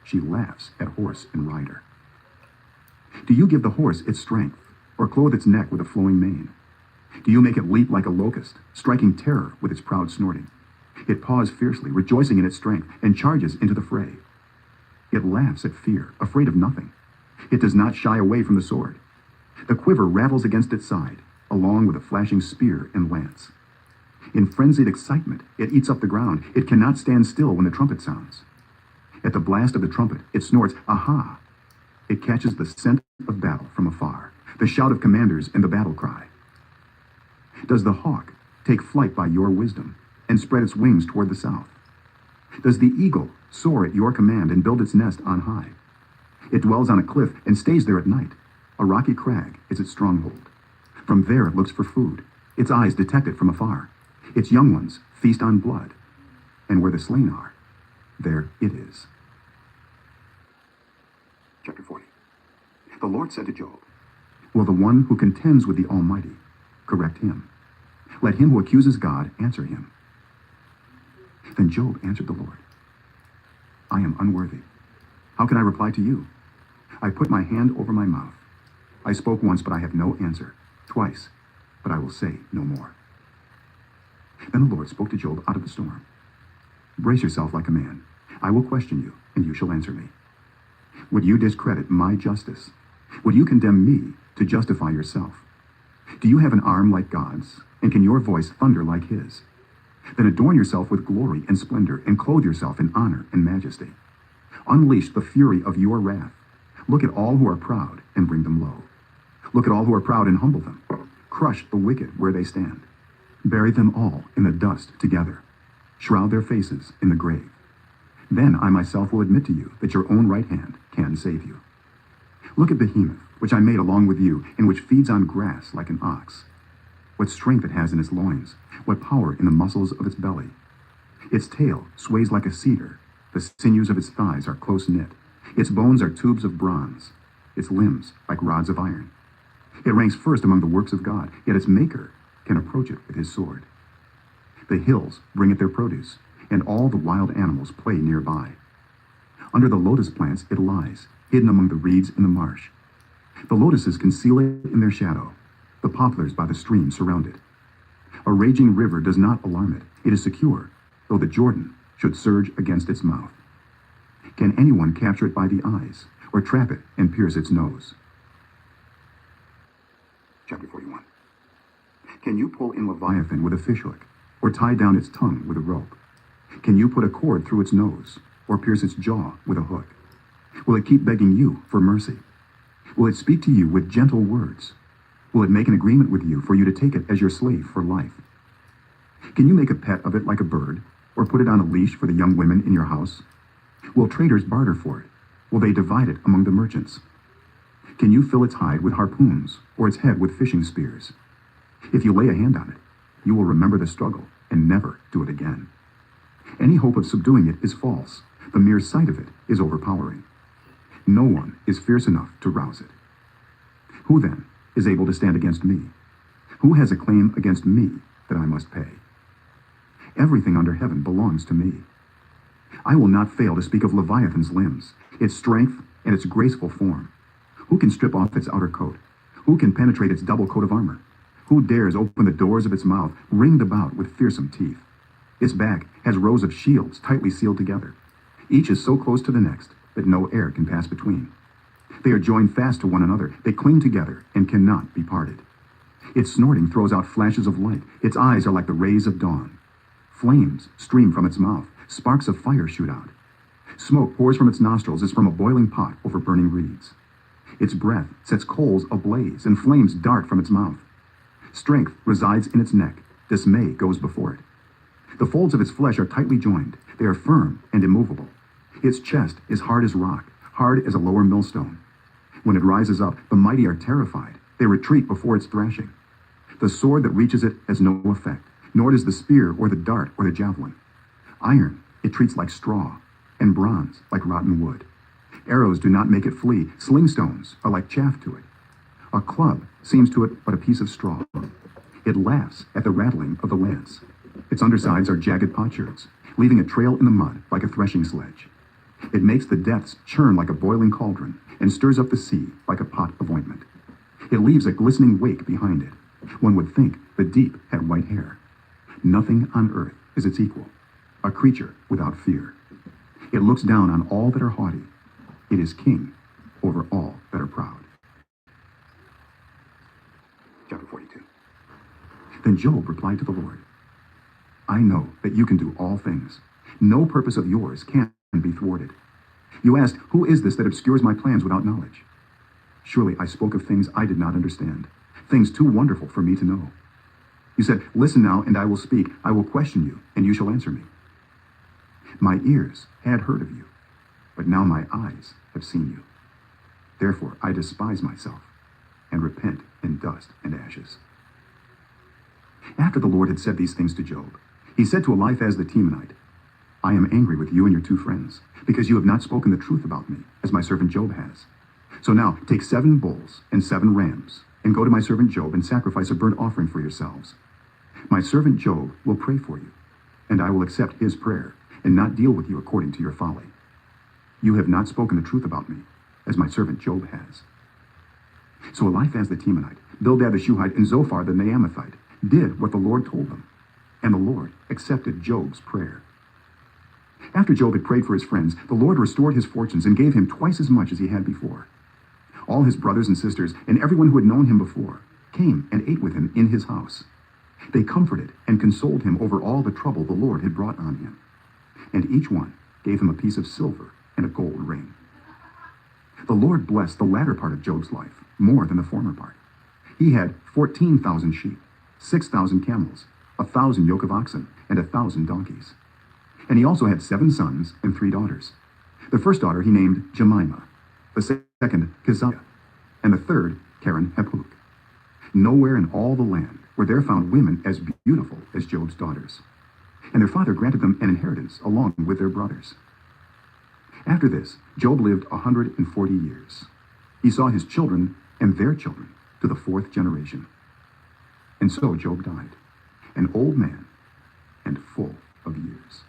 she laughs at horse and rider. Do you give the horse its strength, or clothe its neck with a flowing mane? Do you make it leap like a locust, striking terror with its proud snorting? It paws fiercely, rejoicing in its strength, and charges into the fray. It laughs at fear, afraid of nothing. It does not shy away from the sword. The quiver rattles against its side, along with a flashing spear and lance. In frenzied excitement, it eats up the ground. It cannot stand still when the trumpet sounds. At the blast of the trumpet, it snorts, "Aha!" It catches the scent of battle from afar, the shout of commanders and the battle cry. Does the hawk take flight by your wisdom and spread its wings toward the south? Does the eagle soar at your command and build its nest on high? It dwells on a cliff and stays there at night. A rocky crag is its stronghold. From there it looks for food. Its eyes detect it from afar. Its young ones feast on blood. And where the slain are, there it is. Chapter 40. The Lord said to Job, "Will the one who contends with the Almighty correct him? Let him who accuses God answer him." Then Job answered the Lord, "I am unworthy. How can I reply to you? I put my hand over my mouth. I spoke once, but I have no answer. Twice, but I will say no more." Then the Lord spoke to Job out of the storm. "Brace yourself like a man. I will question you, and you shall answer me. Would you discredit my justice? Would you condemn me to justify yourself? Do you have an arm like God's, and can your voice thunder like his? Then adorn yourself with glory and splendor, and clothe yourself in honor and majesty. Unleash the fury of your wrath. Look at all who are proud and bring them low. Look at all who are proud and humble them. Crush the wicked where they stand. Bury them all in the dust together. Shroud their faces in the grave. Then I myself will admit to you that your own right hand can save you. Look at Behemoth, which I made along with you, and which feeds on grass like an ox. What strength it has in its loins, what power in the muscles of its belly. Its tail sways like a cedar, the sinews of its thighs are close knit. Its bones are tubes of bronze, its limbs like rods of iron. It ranks first among the works of God, yet its maker can approach it with his sword. The hills bring it their produce, and all the wild animals play nearby. Under the lotus plants it lies, hidden among the reeds in the marsh. The lotuses conceal it in their shadow. The poplars by the stream surround it. A raging river does not alarm it. It is secure, though the Jordan should surge against its mouth. Can anyone capture it by the eyes, or trap it and pierce its nose? Chapter 41. Can you pull in Leviathan with a fishhook, or tie down its tongue with a rope? Can you put a cord through its nose, or pierce its jaw with a hook? Will it keep begging you for mercy? Will it speak to you with gentle words? Will it make an agreement with you for you to take it as your slave for life? Can you make a pet of it like a bird, or put it on a leash for the young women in your house? Will traders barter for it? Will they divide it among the merchants? Can you fill its hide with harpoons, or its head with fishing spears? If you lay a hand on it, you will remember the struggle and never do it again. Any hope of subduing it is false. The mere sight of it is overpowering. No one is fierce enough to rouse it. Who then is able to stand against me? Who has a claim against me that I must pay? Everything under heaven belongs to me. I will not fail to speak of Leviathan's limbs, its strength and its graceful form. Who can strip off its outer coat? Who can penetrate its double coat of armor? Who dares open the doors of its mouth, ringed about with fearsome teeth? Its back has rows of shields tightly sealed together. Each is so close to the next that no air can pass between. They are joined fast to one another. They cling together and cannot be parted. Its snorting throws out flashes of light. Its eyes are like the rays of dawn. Flames stream from its mouth. Sparks of fire shoot out. Smoke pours from its nostrils as from a boiling pot over burning reeds. Its breath sets coals ablaze, and flames dart from its mouth. Strength resides in its neck. Dismay goes before it. The folds of its flesh are tightly joined. They are firm and immovable. Its chest is hard as rock, hard as a lower millstone. When it rises up, the mighty are terrified. They retreat before its thrashing. The sword that reaches it has no effect, nor does the spear or the dart or the javelin. Iron it treats like straw, and bronze like rotten wood. Arrows do not make it flee. Sling stones are like chaff to it. A club seems to it but a piece of straw. It laughs at the rattling of the lance. Its undersides are jagged potsherds, leaving a trail in the mud like a threshing sledge. It makes the depths churn like a boiling cauldron and stirs up the sea like a pot of ointment. It leaves a glistening wake behind it. One would think the deep had white hair. Nothing on earth is its equal, a creature without fear. It looks down on all that are haughty. It is king over all that are proud. Chapter 42. Then Job replied to the Lord, I know that you can do all things. No purpose of yours can be thwarted. You asked, who is this that obscures my plans without knowledge? Surely I spoke of things I did not understand, things too wonderful for me to know. You said, listen now, and I will speak. I will question you, and you shall answer me. My ears had heard of you, but now my eyes have seen you. Therefore I despise myself and repent in dust and ashes. After the Lord had said these things to Job, he said to Eliphaz the Temanite, I am angry with you and your two friends, because you have not spoken the truth about me, as my servant Job has. So now take 7 bulls and 7 rams, and go to my servant Job and sacrifice a burnt offering for yourselves. My servant Job will pray for you, and I will accept his prayer, and not deal with you according to your folly. You have not spoken the truth about me, as my servant Job has. So Eliphaz the Temanite, Bildad the Shuhite, and Zophar the Naamathite did what the Lord told them, and the Lord accepted Job's prayer. After Job had prayed for his friends, the Lord restored his fortunes and gave him twice as much as he had before. All his brothers and sisters, and everyone who had known him before, came and ate with him in his house. They comforted and consoled him over all the trouble the Lord had brought on him. And each one gave him a piece of silver and a gold ring. The Lord blessed the latter part of Job's life more than the former part. He had 14,000 sheep, 6,000 camels, 1,000 yoke of oxen, and 1,000 donkeys. And he also had 7 sons and 3 daughters. The first daughter he named Jemimah, the second Keziah, and the third Karen Hapuk. Nowhere in all the land were there found women as beautiful as Job's daughters. And their father granted them an inheritance along with their brothers. After this, Job lived 140 years. He saw his children and their children to the 4th generation. And so Job died, an old man and full of years.